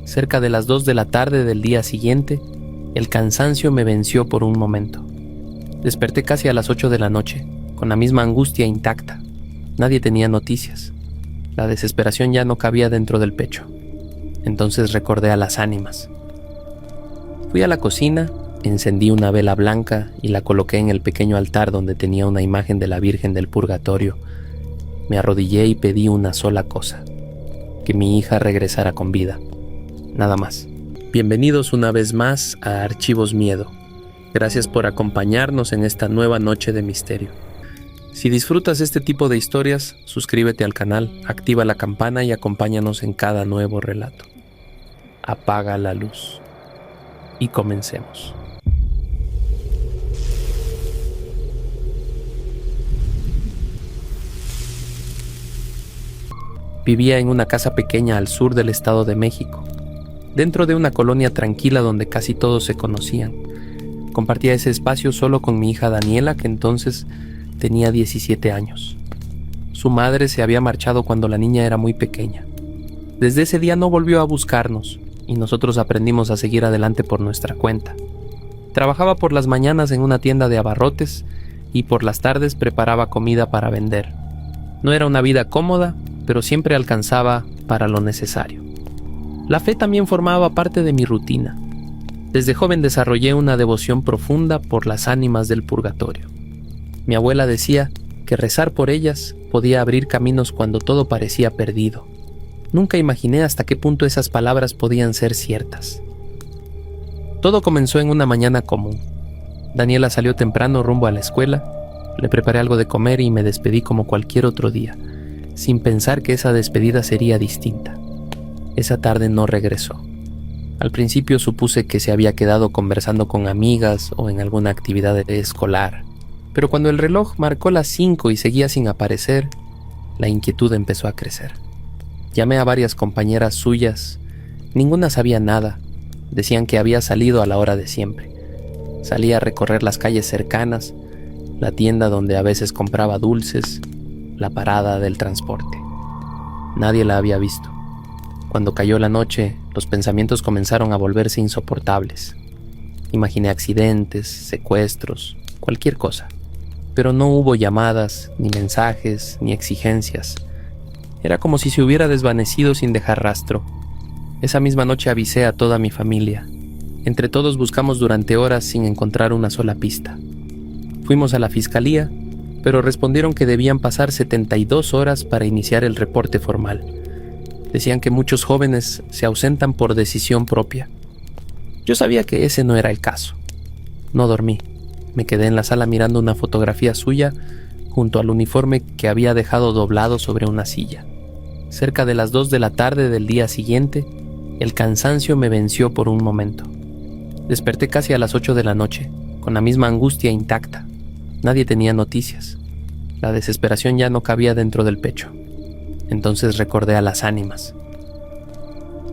Cerca de las 2 de la tarde del día siguiente, el cansancio me venció por un momento. Desperté casi a las 8 de la noche, con la misma angustia intacta. Nadie tenía noticias. La desesperación ya no cabía dentro del pecho. Entonces recordé a las ánimas. Fui a la cocina, encendí una vela blanca y la coloqué en el pequeño altar donde tenía una imagen de la Virgen del Purgatorio. Me arrodillé y pedí una sola cosa: que mi hija regresara con vida. Nada más. Bienvenidos una vez más a Archivos Miedo. Gracias por acompañarnos en esta nueva noche de misterio. Si disfrutas este tipo de historias, suscríbete al canal, activa la campana y acompáñanos en cada nuevo relato. Apaga la luz y comencemos. Vivía en una casa pequeña al sur del Estado de México, dentro de una colonia tranquila donde casi todos se conocían. Compartía ese espacio solo con mi hija Daniela, que entonces tenía 17 años. Su madre se había marchado cuando la niña era muy pequeña. Desde ese día no volvió a buscarnos y nosotros aprendimos a seguir adelante por nuestra cuenta. Trabajaba por las mañanas en una tienda de abarrotes y por las tardes preparaba comida para vender. No era una vida cómoda, pero siempre alcanzaba para lo necesario. La fe también formaba parte de mi rutina. Desde joven desarrollé una devoción profunda por las ánimas del purgatorio. Mi abuela decía que rezar por ellas podía abrir caminos cuando todo parecía perdido. Nunca imaginé hasta qué punto esas palabras podían ser ciertas. Todo comenzó en una mañana común. Daniela salió temprano rumbo a la escuela, le preparé algo de comer y me despedí como cualquier otro día, sin pensar que esa despedida sería distinta. Esa tarde no regresó. Al principio supuse que se había quedado conversando con amigas o en alguna actividad escolar. Pero cuando el reloj marcó las 5 y seguía sin aparecer, la inquietud empezó a crecer. Llamé a varias compañeras suyas. Ninguna sabía nada. Decían que había salido a la hora de siempre. Salía a recorrer las calles cercanas, la tienda donde a veces compraba dulces, la parada del transporte. Nadie la había visto. Cuando cayó la noche, los pensamientos comenzaron a volverse insoportables. Imaginé accidentes, secuestros, cualquier cosa. Pero no hubo llamadas, ni mensajes, ni exigencias. Era como si se hubiera desvanecido sin dejar rastro. Esa misma noche avisé a toda mi familia. Entre todos buscamos durante horas sin encontrar una sola pista. Fuimos a la fiscalía, pero respondieron que debían pasar 72 horas para iniciar el reporte formal. Decían que muchos jóvenes se ausentan por decisión propia. Yo sabía que ese no era el caso. No dormí. Me quedé en la sala mirando una fotografía suya junto al uniforme que había dejado doblado sobre una silla. Cerca de las 2 de la tarde del día siguiente, el cansancio me venció por un momento. Desperté casi a las 8 de la noche, con la misma angustia intacta. Nadie tenía noticias. La desesperación ya no cabía dentro del pecho. Entonces recordé a las ánimas.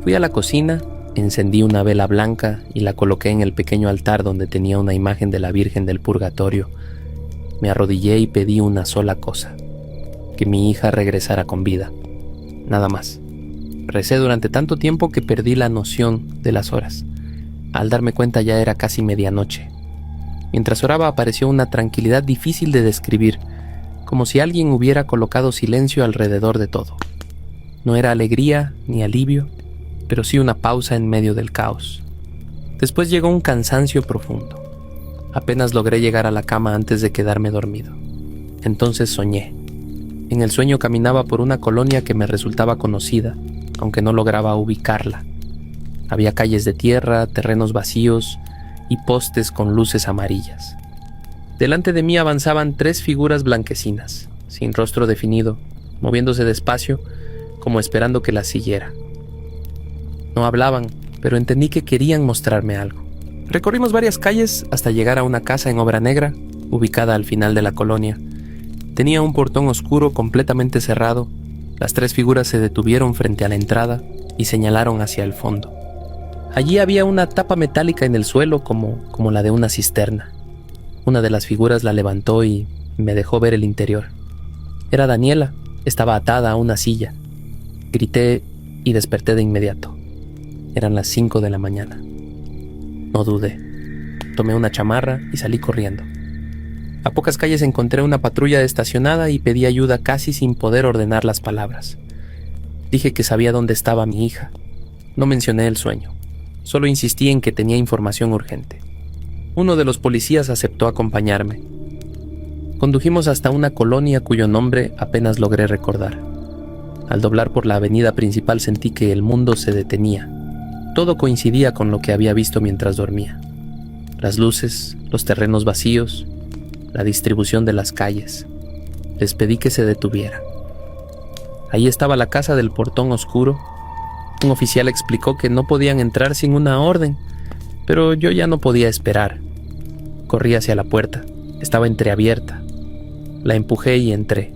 Fui a la cocina, encendí una vela blanca y la coloqué en el pequeño altar donde tenía una imagen de la Virgen del Purgatorio. Me arrodillé y pedí una sola cosa: que mi hija regresara con vida. Nada más. Recé durante tanto tiempo que perdí la noción de las horas. Al darme cuenta ya era casi medianoche. Mientras oraba apareció una tranquilidad difícil de describir, como si alguien hubiera colocado silencio alrededor de todo. No era alegría ni alivio, pero sí una pausa en medio del caos. Después llegó un cansancio profundo. Apenas logré llegar a la cama antes de quedarme dormido. Entonces soñé. En el sueño caminaba por una colonia que me resultaba conocida, aunque no lograba ubicarla. Había calles de tierra, terrenos vacíos y postes con luces amarillas. Delante de mí avanzaban 3 figuras blanquecinas, sin rostro definido, moviéndose despacio, como esperando que las siguiera. No hablaban, pero entendí que querían mostrarme algo. Recorrimos varias calles hasta llegar a una casa en obra negra, ubicada al final de la colonia. Tenía un portón oscuro completamente cerrado. Las 3 figuras se detuvieron frente a la entrada y señalaron hacia el fondo. Allí había una tapa metálica en el suelo como la de una cisterna. Una de las figuras la levantó y me dejó ver el interior. Era Daniela, estaba atada a una silla. Grité y desperté de inmediato. Eran las 5 de la mañana. No dudé. Tomé una chamarra y salí corriendo. A pocas calles encontré una patrulla estacionada y pedí ayuda casi sin poder ordenar las palabras. Dije que sabía dónde estaba mi hija. No mencioné el sueño. Solo insistí en que tenía información urgente. Uno de los policías aceptó acompañarme. Condujimos hasta una colonia cuyo nombre apenas logré recordar. Al doblar por la avenida principal sentí que el mundo se detenía. Todo coincidía con lo que había visto mientras dormía. Las luces, los terrenos vacíos, la distribución de las calles. Les pedí que se detuviera. Ahí estaba la casa del portón oscuro. Un oficial explicó que no podían entrar sin una orden, pero yo ya no podía esperar. Corrí hacia la puerta. Estaba entreabierta. La empujé y entré.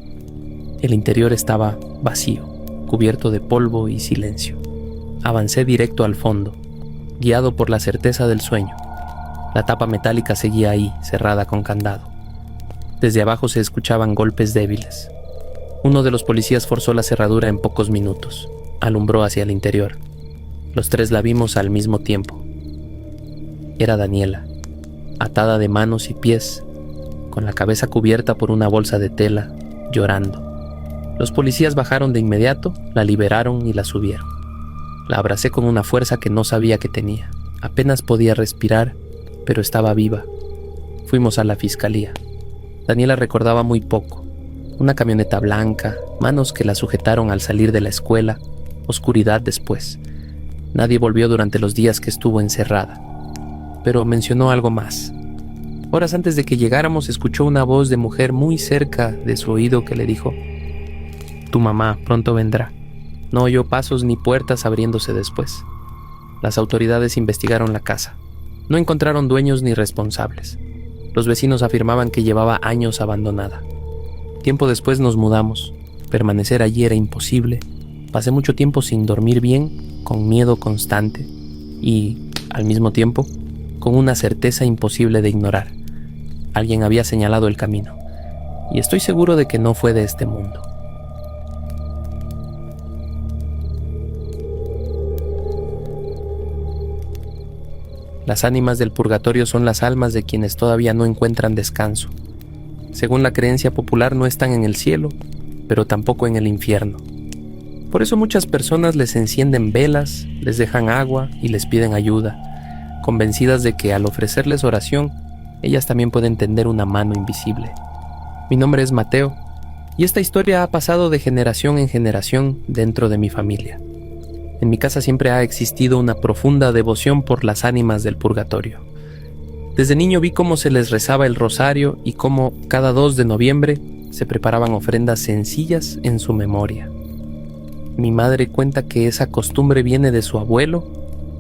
El interior estaba vacío, cubierto de polvo y silencio. Avancé directo al fondo, guiado por la certeza del sueño. La tapa metálica seguía ahí, cerrada con candado. Desde abajo se escuchaban golpes débiles. Uno de los policías forzó la cerradura en pocos minutos. Alumbró hacia el interior. Los tres la vimos al mismo tiempo. Era Daniela, atada de manos y pies, con la cabeza cubierta por una bolsa de tela, llorando. Los policías bajaron de inmediato, la liberaron y la subieron. La abracé con una fuerza que no sabía que tenía. Apenas podía respirar, pero estaba viva. Fuimos a la fiscalía. Daniela recordaba muy poco. Una camioneta blanca, manos que la sujetaron al salir de la escuela, oscuridad después. Nadie volvió durante los días que estuvo encerrada. Pero mencionó algo más. Horas antes de que llegáramos escuchó una voz de mujer muy cerca de su oído que le dijo: «Tu mamá pronto vendrá». No oyó pasos ni puertas abriéndose después. Las autoridades investigaron la casa. No encontraron dueños ni responsables. Los vecinos afirmaban que llevaba años abandonada. Tiempo después nos mudamos. Permanecer allí era imposible. Pasé mucho tiempo sin dormir bien, con miedo constante y, al mismo tiempo, con una certeza imposible de ignorar. Alguien había señalado el camino, y estoy seguro de que no fue de este mundo. Las ánimas del purgatorio son las almas de quienes todavía no encuentran descanso. Según la creencia popular, no están en el cielo, pero tampoco en el infierno. Por eso muchas personas les encienden velas, les dejan agua y les piden ayuda, convencidas de que al ofrecerles oración, ellas también pueden tender una mano invisible. Mi nombre es Mateo, y esta historia ha pasado de generación en generación dentro de mi familia. En mi casa siempre ha existido una profunda devoción por las ánimas del purgatorio. Desde niño vi cómo se les rezaba el rosario y cómo cada 2 de noviembre se preparaban ofrendas sencillas en su memoria. Mi madre cuenta que esa costumbre viene de su abuelo,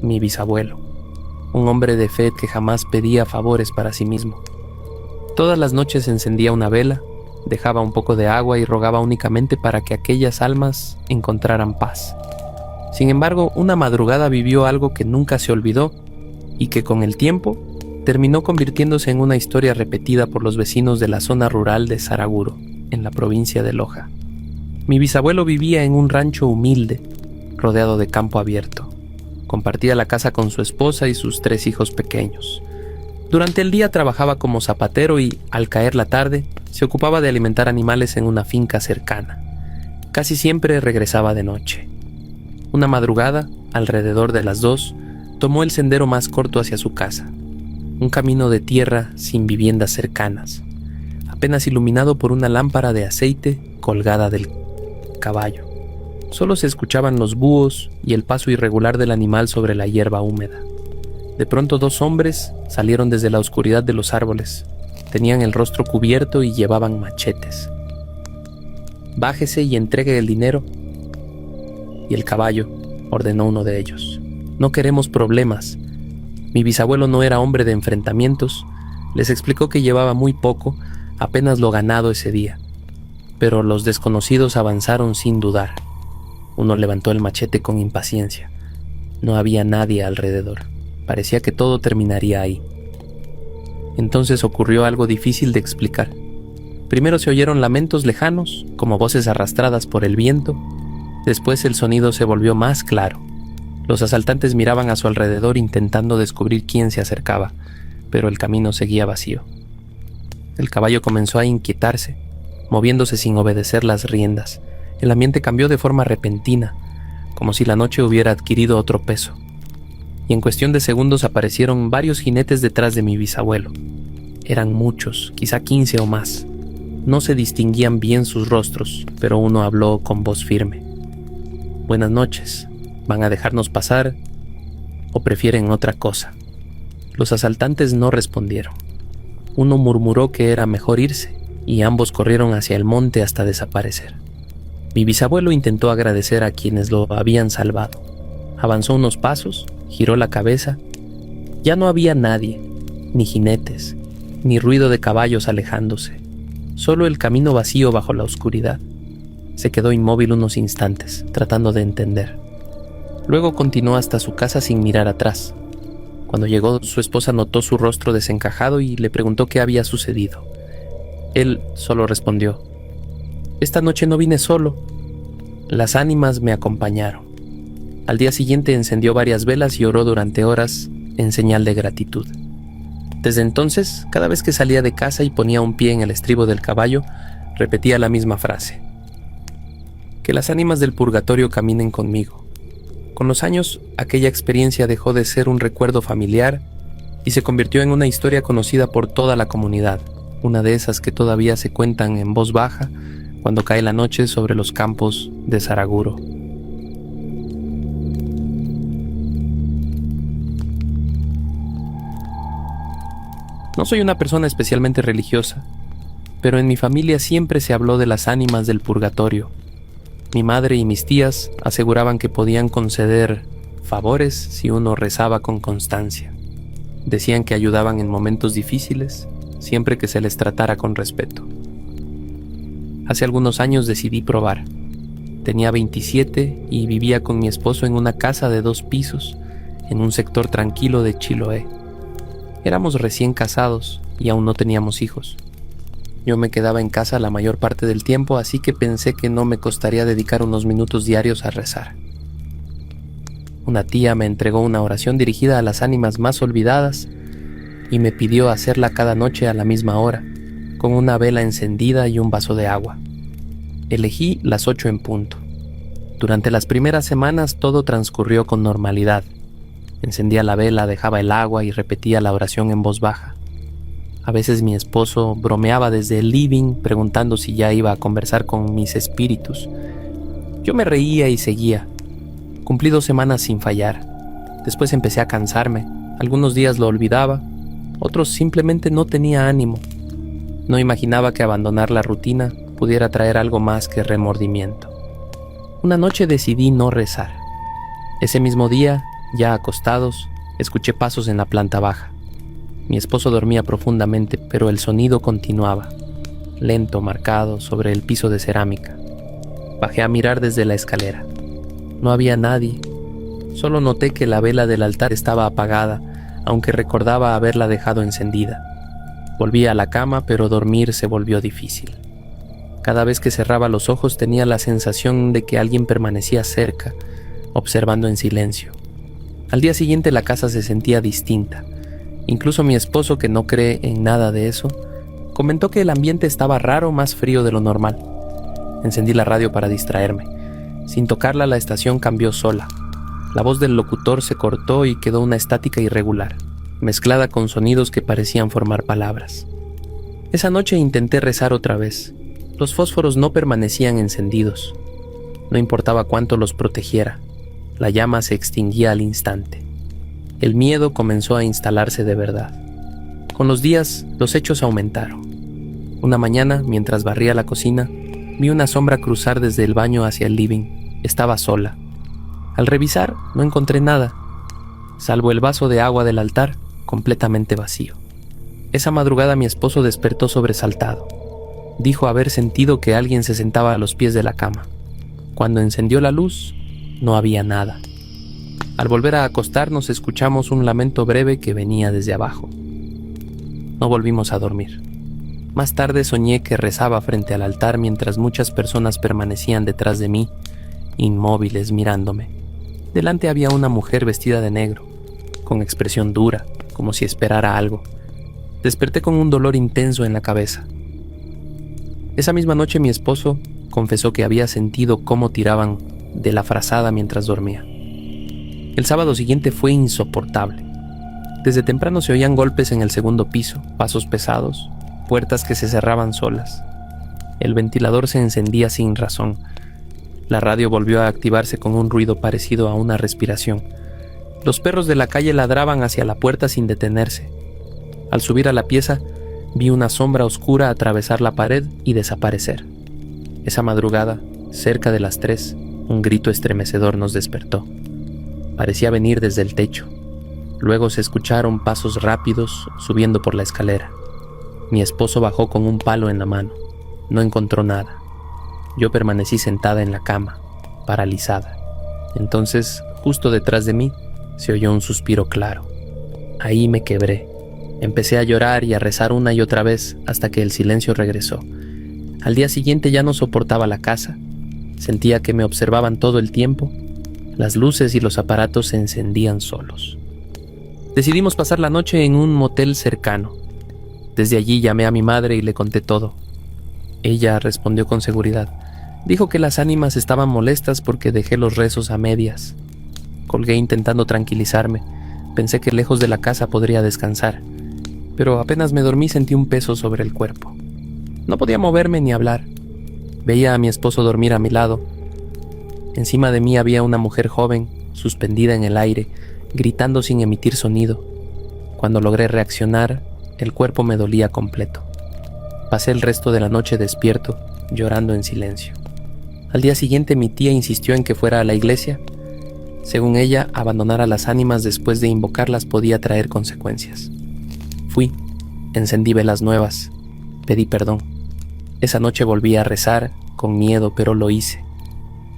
mi bisabuelo, un hombre de fe que jamás pedía favores para sí mismo. Todas las noches encendía una vela, dejaba un poco de agua y rogaba únicamente para que aquellas almas encontraran paz. Sin embargo, una madrugada vivió algo que nunca se olvidó y que con el tiempo terminó convirtiéndose en una historia repetida por los vecinos de la zona rural de Saraguro, en la provincia de Loja. Mi bisabuelo vivía en un rancho humilde, rodeado de campo abierto. Compartía la casa con su esposa y sus 3 hijos pequeños. Durante el día trabajaba como zapatero y, al caer la tarde, se ocupaba de alimentar animales en una finca cercana. Casi siempre regresaba de noche. Una madrugada, alrededor de las 2, tomó el sendero más corto hacia su casa. Un camino de tierra sin viviendas cercanas, apenas iluminado por una lámpara de aceite colgada del caballo. Solo se escuchaban los búhos y el paso irregular del animal sobre la hierba húmeda. De pronto 2 hombres salieron desde la oscuridad de los árboles. Tenían el rostro cubierto y llevaban machetes. «Bájese y entregue el dinero». «Y el caballo», ordenó uno de ellos. «No queremos problemas». Mi bisabuelo no era hombre de enfrentamientos. Les explicó que llevaba muy poco, apenas lo ganado ese día. Pero los desconocidos avanzaron sin dudar. Uno levantó el machete con impaciencia. No había nadie alrededor. Parecía que todo terminaría ahí. Entonces ocurrió algo difícil de explicar. Primero se oyeron lamentos lejanos, como voces arrastradas por el viento. Después el sonido se volvió más claro. Los asaltantes miraban a su alrededor intentando descubrir quién se acercaba, pero el camino seguía vacío. El caballo comenzó a inquietarse, moviéndose sin obedecer las riendas. El ambiente cambió de forma repentina, como si la noche hubiera adquirido otro peso. Y en cuestión de segundos aparecieron varios jinetes detrás de mi bisabuelo. Eran muchos, quizá 15 o más. No se distinguían bien sus rostros, pero uno habló con voz firme. «Buenas noches. ¿Van a dejarnos pasar o prefieren otra cosa?» Los asaltantes no respondieron. Uno murmuró que era mejor irse, y ambos corrieron hacia el monte hasta desaparecer. Mi bisabuelo intentó agradecer a quienes lo habían salvado. Avanzó unos pasos, giró la cabeza. Ya no había nadie, ni jinetes, ni ruido de caballos alejándose. Solo el camino vacío bajo la oscuridad. Se quedó inmóvil unos instantes, tratando de entender. Luego continuó hasta su casa sin mirar atrás. Cuando llegó, su esposa notó su rostro desencajado y le preguntó qué había sucedido. Él solo respondió: «Esta noche no vine solo. Las ánimas me acompañaron». Al día siguiente encendió varias velas y oró durante horas en señal de gratitud. Desde entonces, cada vez que salía de casa y ponía un pie en el estribo del caballo, repetía la misma frase: «Que las ánimas del purgatorio caminen conmigo». Con los años, aquella experiencia dejó de ser un recuerdo familiar y se convirtió en una historia conocida por toda la comunidad, una de esas que todavía se cuentan en voz baja cuando cae la noche sobre los campos de Saraguro. No soy una persona especialmente religiosa, pero en mi familia siempre se habló de las ánimas del purgatorio. Mi madre y mis tías aseguraban que podían conceder favores si uno rezaba con constancia. Decían que ayudaban en momentos difíciles, siempre que se les tratara con respeto. Hace algunos años decidí probar. Tenía 27 y vivía con mi esposo en una casa de 2 pisos, en un sector tranquilo de Chiloé. Éramos recién casados y aún no teníamos hijos. Yo me quedaba en casa la mayor parte del tiempo, así que pensé que no me costaría dedicar unos minutos diarios a rezar. Una tía me entregó una oración dirigida a las ánimas más olvidadas y me pidió hacerla cada noche a la misma hora, con una vela encendida y un vaso de agua. Elegí las 8 en punto. Durante las primeras semanas todo transcurrió con normalidad. Encendía la vela, dejaba el agua y repetía la oración en voz baja. A veces mi esposo bromeaba desde el living preguntando si ya iba a conversar con mis espíritus. Yo me reía y seguía. Cumplí 2 semanas sin fallar. Después empecé a cansarme. Algunos días lo olvidaba, otros simplemente no tenía ánimo. No imaginaba que abandonar la rutina pudiera traer algo más que remordimiento. Una noche decidí no rezar. Ese mismo día, ya acostados, escuché pasos en la planta baja. Mi esposo dormía profundamente, pero el sonido continuaba, lento, marcado sobre el piso de cerámica. Bajé a mirar desde la escalera. No había nadie. Solo noté que la vela del altar estaba apagada, aunque recordaba haberla dejado encendida. Volví a la cama, pero dormir se volvió difícil. Cada vez que cerraba los ojos tenía la sensación de que alguien permanecía cerca, observando en silencio. Al día siguiente la casa se sentía distinta. Incluso mi esposo, que no cree en nada de eso, comentó que el ambiente estaba raro, más frío de lo normal. Encendí la radio para distraerme. Sin tocarla, la estación cambió sola. La voz del locutor se cortó y quedó una estática irregular, mezclada con sonidos que parecían formar palabras. Esa noche intenté rezar otra vez. Los fósforos no permanecían encendidos. No importaba cuánto los protegiera, la llama se extinguía al instante. El miedo comenzó a instalarse de verdad. Con los días, los hechos aumentaron. Una mañana, mientras barría la cocina, vi una sombra cruzar desde el baño hacia el living. Estaba sola. Al revisar, no encontré nada, salvo el vaso de agua del altar, completamente vacío. Esa madrugada mi esposo despertó sobresaltado. Dijo haber sentido que alguien se sentaba a los pies de la cama. Cuando encendió la luz, no había nada. Al volver a acostarnos escuchamos un lamento breve que venía desde abajo. No volvimos a dormir. Más tarde soñé que rezaba frente al altar mientras muchas personas permanecían detrás de mí, inmóviles mirándome. Delante había una mujer vestida de negro, con expresión dura, como si esperara algo. Desperté con un dolor intenso en la cabeza. Esa misma noche mi esposo confesó que había sentido cómo tiraban de la frazada mientras dormía. El sábado siguiente fue insoportable. Desde temprano se oían golpes en el segundo piso, pasos pesados, puertas que se cerraban solas. El ventilador se encendía sin razón. La radio volvió a activarse con un ruido parecido a una respiración. Los perros de la calle ladraban hacia la puerta sin detenerse. Al subir a la pieza, vi una sombra oscura atravesar la pared y desaparecer. Esa madrugada, cerca de las 3, un grito estremecedor nos despertó. Parecía venir desde el techo. Luego se escucharon pasos rápidos subiendo por la escalera. Mi esposo bajó con un palo en la mano. No encontró nada. Yo permanecí sentada en la cama, paralizada. Entonces, justo detrás de mí, se oyó un suspiro claro. Ahí me quebré. Empecé a llorar y a rezar una y otra vez hasta que el silencio regresó. Al día siguiente ya no soportaba la casa. Sentía que me observaban todo el tiempo. Las luces y los aparatos se encendían solos. Decidimos pasar la noche en un motel cercano. Desde allí llamé a mi madre y le conté todo. Ella respondió con seguridad. Dijo que las ánimas estaban molestas porque dejé los rezos a medias. Colgué intentando tranquilizarme. Pensé que lejos de la casa podría descansar. Pero apenas me dormí sentí un peso sobre el cuerpo. No podía moverme ni hablar. Veía a mi esposo dormir a mi lado. Encima de mí había una mujer joven, suspendida en el aire, gritando sin emitir sonido. Cuando logré reaccionar, el cuerpo me dolía completo. Pasé el resto de la noche despierto, llorando en silencio. Al día siguiente mi tía insistió en que fuera a la iglesia. Según ella, abandonar a las ánimas después de invocarlas podía traer consecuencias. Fui, encendí velas nuevas, pedí perdón. Esa noche volví a rezar, con miedo, pero lo hice.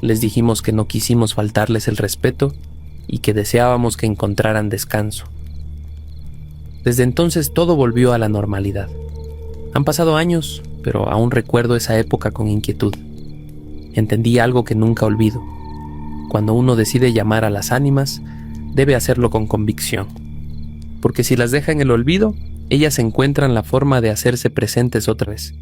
Les dijimos que no quisimos faltarles el respeto y que deseábamos que encontraran descanso. Desde entonces todo volvió a la normalidad. Han pasado años, pero aún recuerdo esa época con inquietud. Entendí algo que nunca olvido. Cuando uno decide llamar a las ánimas, debe hacerlo con convicción. Porque si las deja en el olvido, ellas encuentran la forma de hacerse presentes otra vez.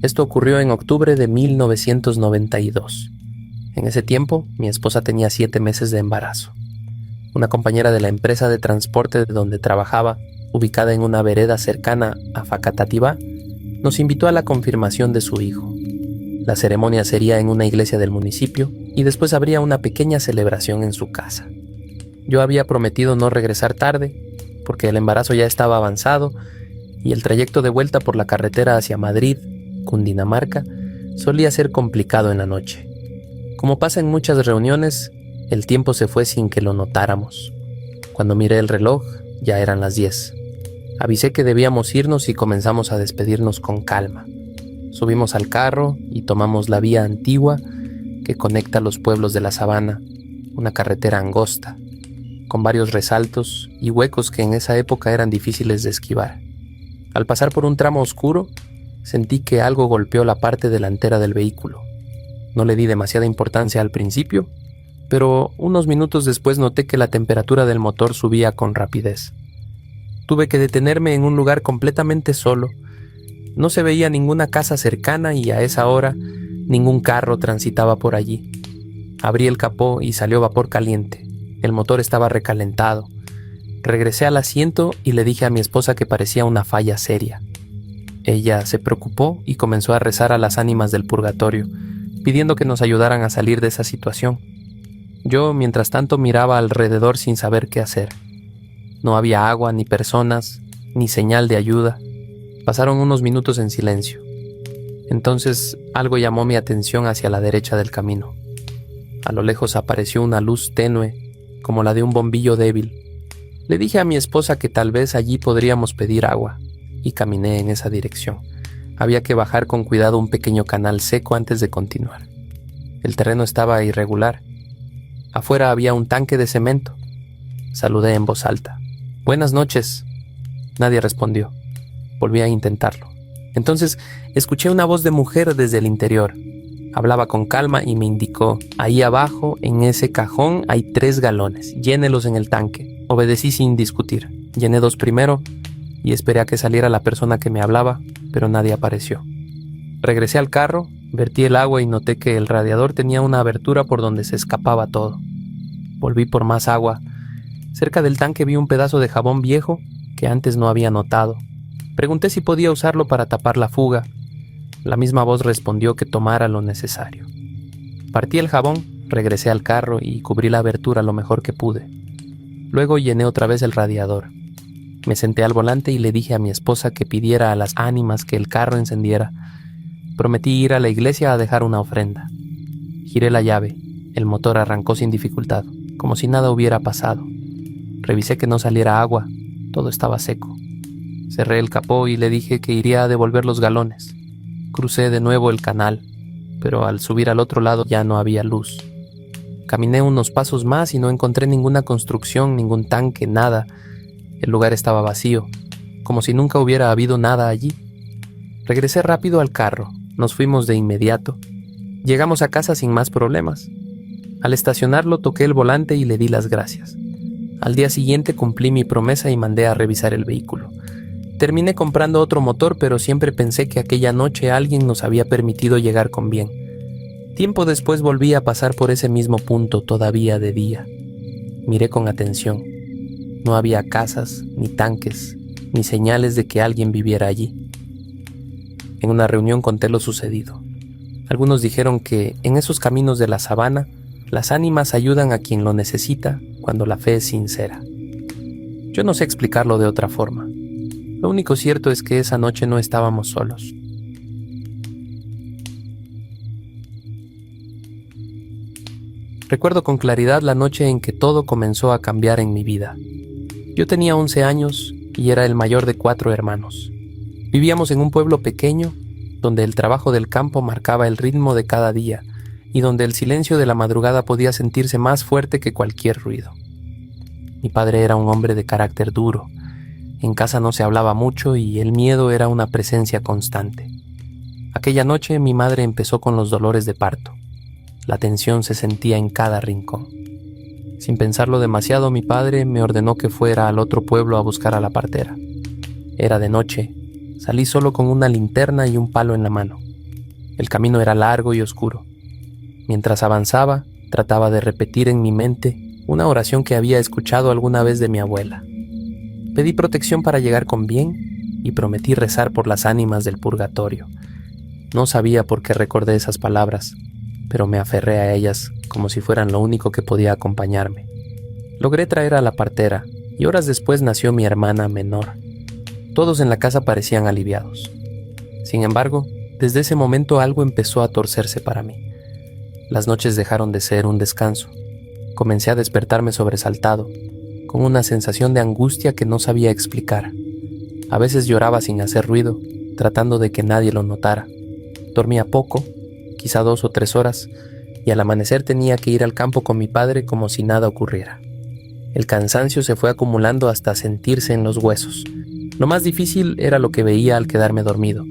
Esto ocurrió en octubre de 1992. En ese tiempo, mi esposa tenía 7 meses de embarazo. Una compañera de la empresa de transporte de donde trabajaba, ubicada en una vereda cercana a Facatativá, nos invitó a la confirmación de su hijo. La ceremonia sería en una iglesia del municipio y después habría una pequeña celebración en su casa. Yo había prometido no regresar tarde, porque el embarazo ya estaba avanzado y el trayecto de vuelta por la carretera hacia Madrid, Cundinamarca, solía ser complicado en la noche. Como pasa en muchas reuniones, el tiempo se fue sin que lo notáramos. Cuando miré el reloj, ya eran las 10. Avisé que debíamos irnos y comenzamos a despedirnos con calma. Subimos al carro y tomamos la vía antigua que conecta los pueblos de la sabana, una carretera angosta, con varios resaltos y huecos que en esa época eran difíciles de esquivar. Al pasar por un tramo oscuro, sentí que algo golpeó la parte delantera del vehículo. No le di demasiada importancia al principio, pero unos minutos después noté que la temperatura del motor subía con rapidez. Tuve que detenerme en un lugar completamente solo. No se veía ninguna casa cercana y a esa hora ningún carro transitaba por allí. Abrí el capó y salió vapor caliente. El motor estaba recalentado. Regresé al asiento y le dije a mi esposa que parecía una falla seria. Ella se preocupó y comenzó a rezar a las ánimas del purgatorio, pidiendo que nos ayudaran a salir de esa situación. Yo, mientras tanto, miraba alrededor sin saber qué hacer. No había agua, ni personas, ni señal de ayuda. Pasaron unos minutos en silencio. Entonces, algo llamó mi atención hacia la derecha del camino. A lo lejos apareció una luz tenue, como la de un bombillo débil. Le dije a mi esposa que tal vez allí podríamos pedir agua, y caminé en esa dirección. Había que bajar con cuidado un pequeño canal seco antes de continuar. El terreno estaba irregular. Afuera había un tanque de cemento. Saludé en voz alta. «Buenas noches». Nadie respondió. Volví a intentarlo. Entonces escuché una voz de mujer desde el interior. Hablaba con calma y me indicó: ahí abajo, en ese cajón, hay 3 galones, llénelos en el tanque. Obedecí sin discutir. Llené 2 primero y esperé a que saliera la persona que me hablaba, pero nadie apareció. Regresé al carro, vertí el agua y noté que el radiador tenía una abertura por donde se escapaba todo. Volví por más agua. Cerca del tanque vi un pedazo de jabón viejo que antes no había notado. Pregunté si podía usarlo para tapar la fuga. La misma voz respondió que tomara lo necesario. Partí el jabón, regresé al carro y cubrí la abertura lo mejor que pude. Luego llené otra vez el radiador. Me senté al volante y le dije a mi esposa que pidiera a las ánimas que el carro encendiera. Prometí ir a la iglesia a dejar una ofrenda. Giré la llave. El motor arrancó sin dificultad, como si nada hubiera pasado. Revisé que no saliera agua. Todo estaba seco. Cerré el capó y le dije que iría a devolver los galones. Crucé de nuevo el canal, pero al subir al otro lado ya no había luz. Caminé unos pasos más y no encontré ninguna construcción, ningún tanque, nada. El lugar estaba vacío, como si nunca hubiera habido nada allí. Regresé rápido al carro, nos fuimos de inmediato. Llegamos a casa sin más problemas. Al estacionarlo toqué el volante y le di las gracias. Al día siguiente cumplí mi promesa y mandé a revisar el vehículo. Terminé comprando otro motor, pero siempre pensé que aquella noche alguien nos había permitido llegar con bien. Tiempo después volví a pasar por ese mismo punto todavía de día. Miré con atención. No había casas, ni tanques, ni señales de que alguien viviera allí. En una reunión conté lo sucedido. Algunos dijeron que en esos caminos de la sabana, las ánimas ayudan a quien lo necesita cuando la fe es sincera. Yo no sé explicarlo de otra forma. Lo único cierto es que esa noche no estábamos solos. Recuerdo con claridad la noche en que todo comenzó a cambiar en mi vida. Yo tenía 11 años y era el mayor de 4 hermanos. Vivíamos en un pueblo pequeño donde el trabajo del campo marcaba el ritmo de cada día y donde el silencio de la madrugada podía sentirse más fuerte que cualquier ruido. Mi padre era un hombre de carácter duro. En casa no se hablaba mucho y el miedo era una presencia constante. Aquella noche mi madre empezó con los dolores de parto. La tensión se sentía en cada rincón. Sin pensarlo demasiado, mi padre me ordenó que fuera al otro pueblo a buscar a la partera. Era de noche. Salí solo con una linterna y un palo en la mano. El camino era largo y oscuro. Mientras avanzaba, trataba de repetir en mi mente una oración que había escuchado alguna vez de mi abuela. Pedí protección para llegar con bien y prometí rezar por las ánimas del purgatorio. No sabía por qué recordé esas palabras, pero me aferré a ellas como si fueran lo único que podía acompañarme. Logré traer a la partera y horas después nació mi hermana menor. Todos en la casa parecían aliviados. Sin embargo, desde ese momento algo empezó a torcerse para mí. Las noches dejaron de ser un descanso. Comencé a despertarme sobresaltado, con una sensación de angustia que no sabía explicar. A veces lloraba sin hacer ruido, tratando de que nadie lo notara. Dormía poco, quizá 2 o 3 horas, y al amanecer tenía que ir al campo con mi padre como si nada ocurriera. El cansancio se fue acumulando hasta sentirse en los huesos. Lo más difícil era lo que veía al quedarme dormido.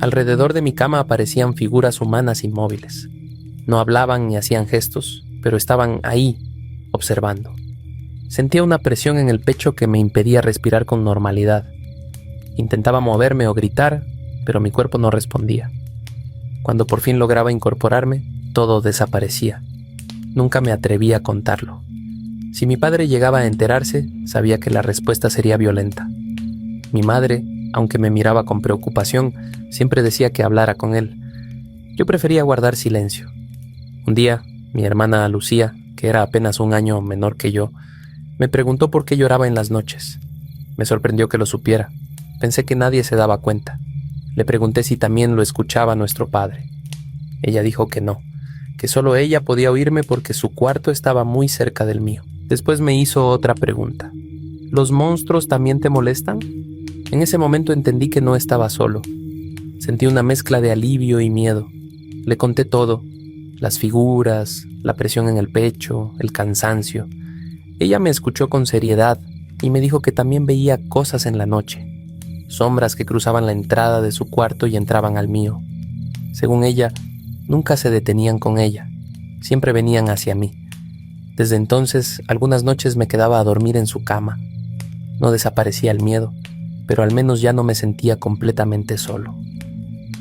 Alrededor de mi cama aparecían figuras humanas inmóviles. No hablaban ni hacían gestos, pero estaban ahí, observando. Sentía una presión en el pecho que me impedía respirar con normalidad. Intentaba moverme o gritar, pero mi cuerpo no respondía. Cuando por fin lograba incorporarme, todo desaparecía. Nunca me atreví a contarlo. Si mi padre llegaba a enterarse, sabía que la respuesta sería violenta. Mi madre, aunque me miraba con preocupación, siempre decía que hablara con él. Yo prefería guardar silencio. Un día, mi hermana Lucía, que era apenas 1 año menor que yo, me preguntó por qué lloraba en las noches. Me sorprendió que lo supiera. Pensé que nadie se daba cuenta. Le pregunté si también lo escuchaba nuestro padre. Ella dijo que no, que solo ella podía oírme porque su cuarto estaba muy cerca del mío. Después me hizo otra pregunta. ¿Los monstruos también te molestan? En ese momento entendí que no estaba solo. Sentí una mezcla de alivio y miedo. Le conté todo, las figuras, la presión en el pecho, el cansancio. Ella me escuchó con seriedad y me dijo que también veía cosas en la noche. Sombras que cruzaban la entrada de su cuarto y entraban al mío. Según ella, Nunca se detenían con ella, siempre venían hacia mí. Desde entonces, algunas noches me quedaba a dormir en su cama. No desaparecía el miedo, pero al menos ya no me sentía completamente solo.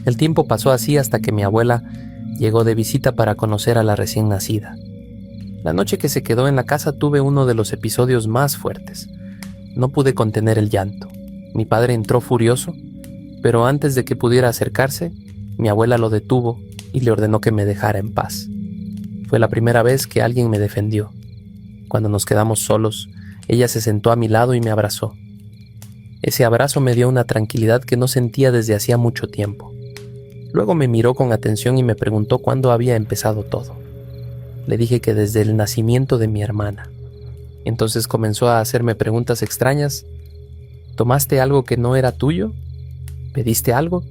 El tiempo pasó así hasta que mi abuela llegó de visita para conocer a la recién nacida. La noche que se quedó en la casa tuve uno de los episodios más fuertes. No pude contener el llanto. Mi padre entró furioso, pero antes de que pudiera acercarse, mi abuela lo detuvo y le ordenó que me dejara en paz. Fue la primera vez que alguien me defendió. Cuando nos quedamos solos, ella se sentó a mi lado y me abrazó. Ese abrazo me dio una tranquilidad que no sentía desde hacía mucho tiempo. Luego me miró con atención y me preguntó cuándo había empezado todo. Le dije que desde el nacimiento de mi hermana. Entonces comenzó a hacerme preguntas extrañas. ¿Tomaste algo que no era tuyo? ¿Pediste algo?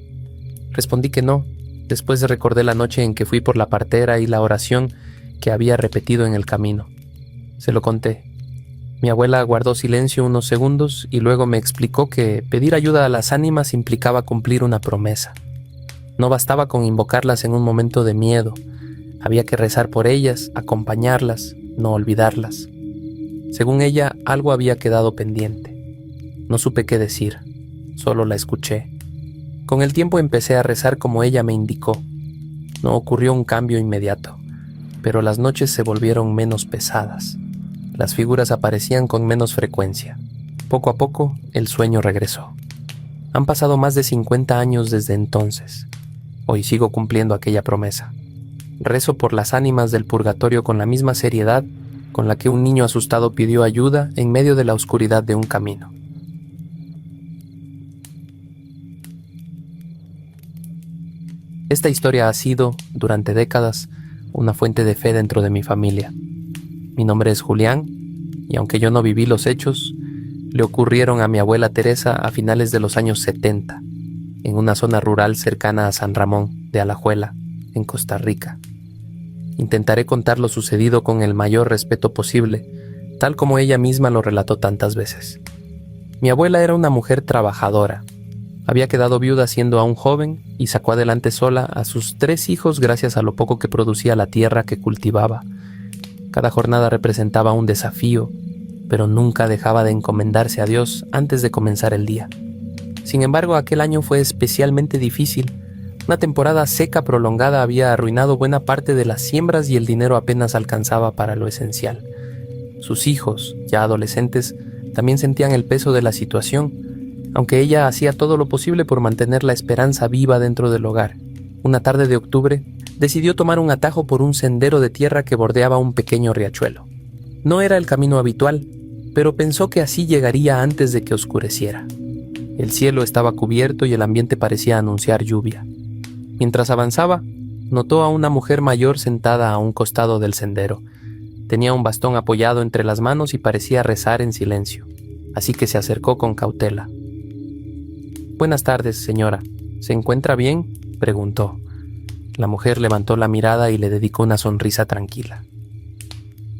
Respondí que no. Después recordé la noche en que fui por la partera y la oración que había repetido en el camino. Se lo conté. Mi abuela guardó silencio unos segundos y luego me explicó que pedir ayuda a las ánimas implicaba cumplir una promesa. No bastaba con invocarlas en un momento de miedo. Había que rezar por ellas, acompañarlas, no olvidarlas. Según ella, algo había quedado pendiente. No supe qué decir, solo la escuché. Con el tiempo empecé a rezar como ella me indicó. No ocurrió un cambio inmediato, pero las noches se volvieron menos pesadas. Las figuras aparecían con menos frecuencia. Poco a poco, el sueño regresó. Han pasado más de 50 años desde entonces. Hoy sigo cumpliendo aquella promesa. Rezo por las ánimas del purgatorio con la misma seriedad con la que un niño asustado pidió ayuda en medio de la oscuridad de un camino. Esta historia ha sido, durante décadas, una fuente de fe dentro de mi familia. Mi nombre es Julián, y aunque yo no viví los hechos, le ocurrieron a mi abuela Teresa a finales de los años 70, en una zona rural cercana a San Ramón de Alajuela, en Costa Rica. Intentaré contar lo sucedido con el mayor respeto posible, tal como ella misma lo relató tantas veces. Mi abuela era una mujer trabajadora. Había quedado viuda siendo aún joven y sacó adelante sola a sus 3 hijos gracias a lo poco que producía la tierra que cultivaba. Cada jornada representaba un desafío, pero nunca dejaba de encomendarse a Dios antes de comenzar el día. Sin embargo, aquel año fue especialmente difícil. Una temporada seca prolongada había arruinado buena parte de las siembras y el dinero apenas alcanzaba para lo esencial. Sus hijos, ya adolescentes, también sentían el peso de la situación, aunque ella hacía todo lo posible por mantener la esperanza viva dentro del hogar. Una tarde de octubre, decidió tomar un atajo por un sendero de tierra que bordeaba un pequeño riachuelo. No era el camino habitual, pero pensó que así llegaría antes de que oscureciera. El cielo estaba cubierto y el ambiente parecía anunciar lluvia. Mientras avanzaba, notó a una mujer mayor sentada a un costado del sendero. Tenía un bastón apoyado entre las manos y parecía rezar en silencio, así que se acercó con cautela. «Buenas tardes, señora. ¿Se encuentra bien?», preguntó. La mujer levantó la mirada y le dedicó una sonrisa tranquila.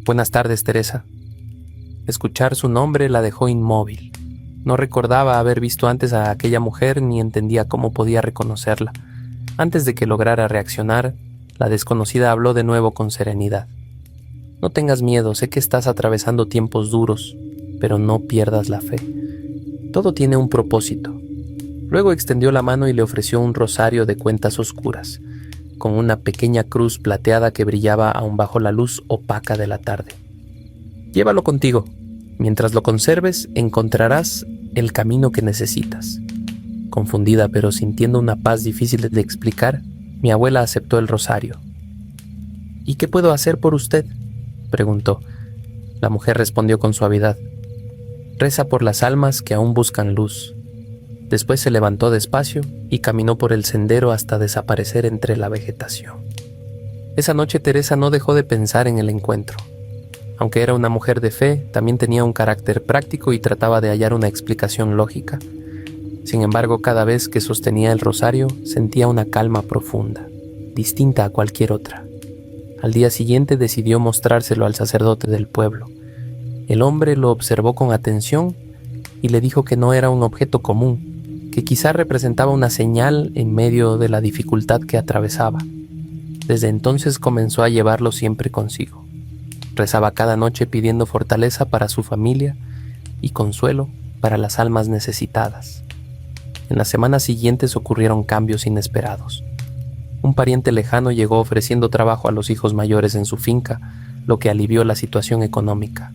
«Buenas tardes, Teresa». Escuchar su nombre la dejó inmóvil. No recordaba haber visto antes a aquella mujer ni entendía cómo podía reconocerla. Antes de que lograra reaccionar, la desconocida habló de nuevo con serenidad. «No tengas miedo, sé que estás atravesando tiempos duros, pero no pierdas la fe. Todo tiene un propósito». Luego extendió la mano y le ofreció un rosario de cuentas oscuras, con una pequeña cruz plateada que brillaba aún bajo la luz opaca de la tarde. «Llévalo contigo. Mientras lo conserves, encontrarás el camino que necesitas». Confundida pero sintiendo una paz difícil de explicar, mi abuela aceptó el rosario. «¿Y qué puedo hacer por usted?», preguntó. La mujer respondió con suavidad. «Reza por las almas que aún buscan luz». Después se levantó despacio y caminó por el sendero hasta desaparecer entre la vegetación. Esa noche Teresa no dejó de pensar en el encuentro. Aunque era una mujer de fe, también tenía un carácter práctico y trataba de hallar una explicación lógica. Sin embargo, cada vez que sostenía el rosario, sentía una calma profunda, distinta a cualquier otra. Al día siguiente decidió mostrárselo al sacerdote del pueblo. El hombre lo observó con atención y le dijo que no era un objeto común, que quizá representaba una señal en medio de la dificultad que atravesaba. Desde entonces comenzó a llevarlo siempre consigo. Rezaba cada noche pidiendo fortaleza para su familia y consuelo para las almas necesitadas. En las semanas siguientes ocurrieron cambios inesperados. Un pariente lejano llegó ofreciendo trabajo a los hijos mayores en su finca, lo que alivió la situación económica.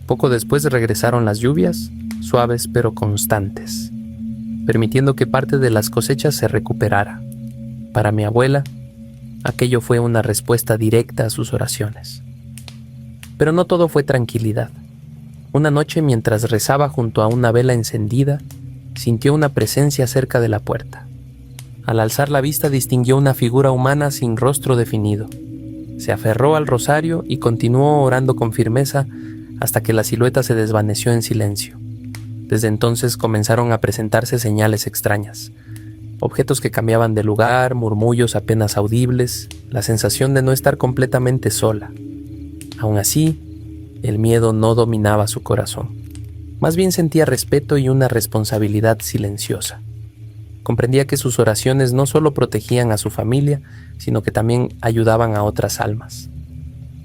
Poco después regresaron las lluvias, suaves pero constantes, permitiendo que parte de las cosechas se recuperara. Para mi abuela, aquello fue una respuesta directa a sus oraciones. Pero no todo fue tranquilidad. Una noche, mientras rezaba junto a una vela encendida, sintió una presencia cerca de la puerta. Al alzar la vista distinguió una figura humana sin rostro definido. Se aferró al rosario y continuó orando con firmeza hasta que la silueta se desvaneció en silencio. Desde entonces comenzaron a presentarse señales extrañas. Objetos que cambiaban de lugar, murmullos apenas audibles, la sensación de no estar completamente sola. Aún así, el miedo no dominaba su corazón. Más bien sentía respeto y una responsabilidad silenciosa. Comprendía que sus oraciones no solo protegían a su familia, sino que también ayudaban a otras almas.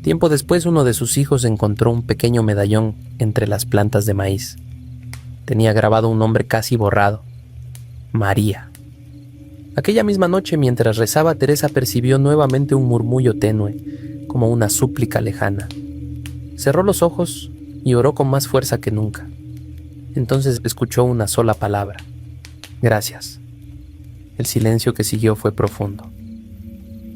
Tiempo después, uno de sus hijos encontró un pequeño medallón entre las plantas de maíz. Tenía grabado un nombre casi borrado: María. Aquella misma noche, mientras rezaba, Teresa percibió nuevamente un murmullo tenue, como una súplica lejana. Cerró los ojos y oró con más fuerza que nunca. Entonces escuchó una sola palabra: gracias. El silencio que siguió fue profundo.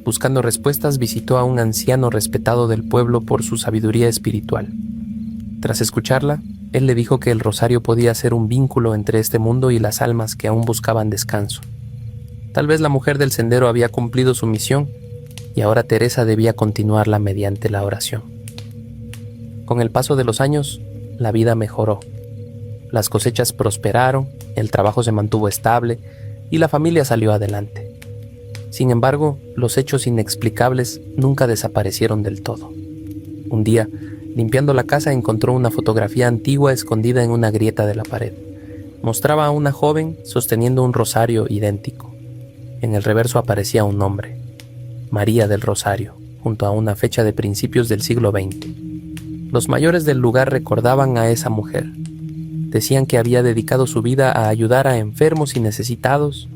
Buscando respuestas, visitó a un anciano respetado del pueblo por su sabiduría espiritual. Tras escucharla, él le dijo que el rosario podía ser un vínculo entre este mundo y las almas que aún buscaban descanso. Tal vez la mujer del sendero había cumplido su misión y ahora Teresa debía continuarla mediante la oración. Con el paso de los años, la vida mejoró. Las cosechas prosperaron, el trabajo se mantuvo estable y la familia salió adelante. Sin embargo, los hechos inexplicables nunca desaparecieron del todo. Un día, limpiando la casa, encontró una fotografía antigua escondida en una grieta de la pared. Mostraba a una joven sosteniendo un rosario idéntico. En el reverso aparecía un nombre: María del Rosario, junto a una fecha de principios del siglo XX. Los mayores del lugar recordaban a esa mujer. Decían que había dedicado su vida a ayudar a enfermos y necesitados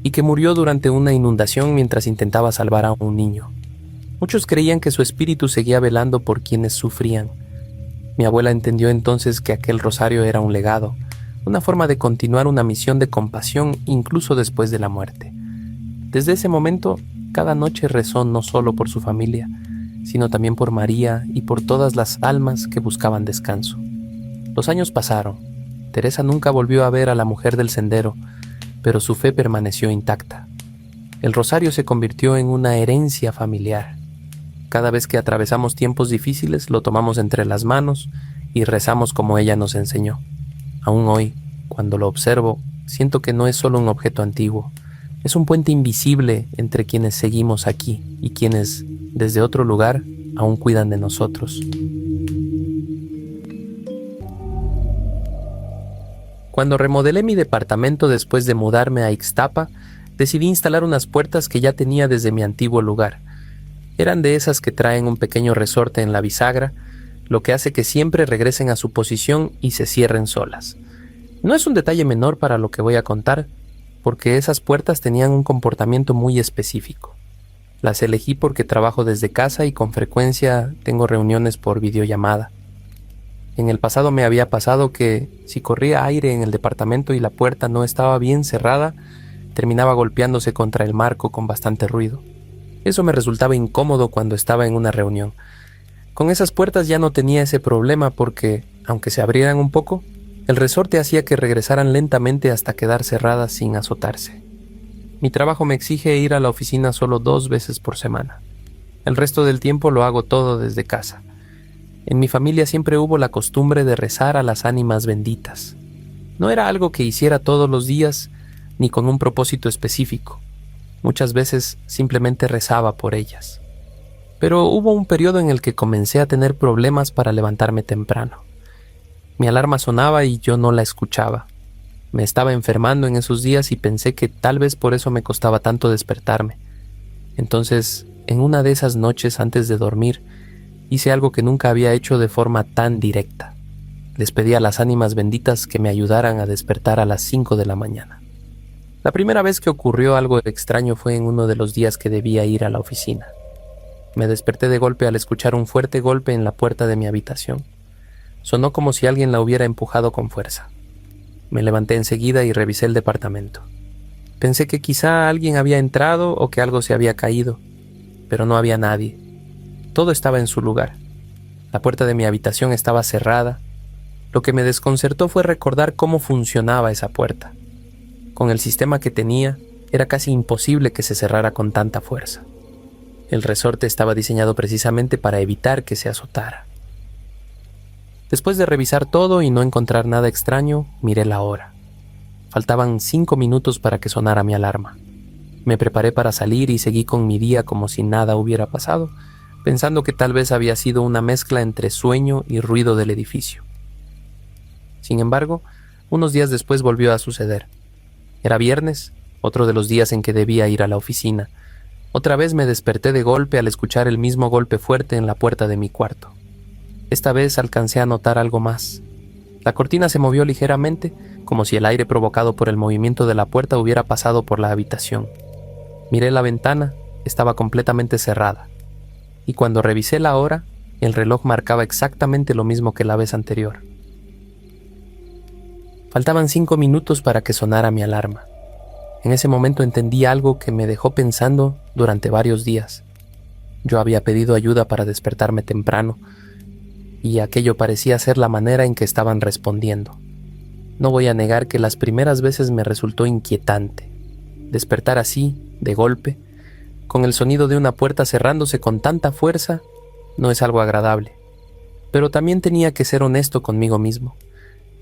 y que murió durante una inundación mientras intentaba salvar a un niño. Muchos creían que su espíritu seguía velando por quienes sufrían. Mi abuela entendió entonces que aquel rosario era un legado, una forma de continuar una misión de compasión incluso después de la muerte. Desde ese momento, cada noche rezó no solo por su familia, sino también por María y por todas las almas que buscaban descanso. Los años pasaron. Teresa nunca volvió a ver a la mujer del sendero, pero su fe permaneció intacta. El rosario se convirtió en una herencia familiar. Cada vez que atravesamos tiempos difíciles, lo tomamos entre las manos y rezamos como ella nos enseñó. Aún hoy, cuando lo observo, siento que no es solo un objeto antiguo, es un puente invisible entre quienes seguimos aquí y quienes, desde otro lugar, aún cuidan de nosotros. Cuando remodelé mi departamento después de mudarme a Ixtapa, decidí instalar unas puertas que ya tenía desde mi antiguo lugar. Eran de esas que traen un pequeño resorte en la bisagra, lo que hace que siempre regresen a su posición y se cierren solas. No es un detalle menor para lo que voy a contar, porque esas puertas tenían un comportamiento muy específico. Las elegí porque trabajo desde casa y con frecuencia tengo reuniones por videollamada. En el pasado me había pasado que, si corría aire en el departamento y la puerta no estaba bien cerrada, terminaba golpeándose contra el marco con bastante ruido. Eso me resultaba incómodo cuando estaba en una reunión. Con esas puertas ya no tenía ese problema porque, aunque se abrieran un poco, el resorte hacía que regresaran lentamente hasta quedar cerradas sin azotarse. Mi trabajo me exige ir a la oficina solo 2 veces por semana. El resto del tiempo lo hago todo desde casa. En mi familia siempre hubo la costumbre de rezar a las ánimas benditas. No era algo que hiciera todos los días, ni con un propósito específico. Muchas veces simplemente rezaba por ellas. Pero hubo un periodo en el que comencé a tener problemas para levantarme temprano. Mi alarma sonaba y yo no la escuchaba. Me estaba enfermando en esos días y pensé que tal vez por eso me costaba tanto despertarme. Entonces en una de esas noches antes de dormir, hice algo que nunca había hecho de forma tan directa. Les pedí a las ánimas benditas que me ayudaran a despertar a las 5 de la mañana. La primera vez que ocurrió algo extraño fue en uno de los días que debía ir a la oficina. Me desperté de golpe al escuchar un fuerte golpe en la puerta de mi habitación. Sonó como si alguien la hubiera empujado con fuerza. Me levanté enseguida y revisé el departamento. Pensé que quizá alguien había entrado o que algo se había caído, pero no había nadie. Todo estaba en su lugar. La puerta de mi habitación estaba cerrada. Lo que me desconcertó fue recordar cómo funcionaba esa puerta. Con el sistema que tenía, era casi imposible que se cerrara con tanta fuerza. El resorte estaba diseñado precisamente para evitar que se azotara. Después de revisar todo y no encontrar nada extraño, miré la hora. Faltaban 5 minutos para que sonara mi alarma. Me preparé para salir y seguí con mi día como si nada hubiera pasado, pensando que tal vez había sido una mezcla entre sueño y ruido del edificio. Sin embargo, unos días después volvió a suceder. Era viernes, otro de los días en que debía ir a la oficina. Otra vez me desperté de golpe al escuchar el mismo golpe fuerte en la puerta de mi cuarto. Esta vez alcancé a notar algo más. La cortina se movió ligeramente, como si el aire provocado por el movimiento de la puerta hubiera pasado por la habitación. Miré la ventana, estaba completamente cerrada. Y cuando revisé la hora, el reloj marcaba exactamente lo mismo que la vez anterior. Faltaban 5 minutos para que sonara mi alarma. En ese momento entendí algo que me dejó pensando durante varios días. Yo había pedido ayuda para despertarme temprano, y aquello parecía ser la manera en que estaban respondiendo. No voy a negar que las primeras veces me resultó inquietante. Despertar así, de golpe, con el sonido de una puerta cerrándose con tanta fuerza, no es algo agradable. Pero también tenía que ser honesto conmigo mismo.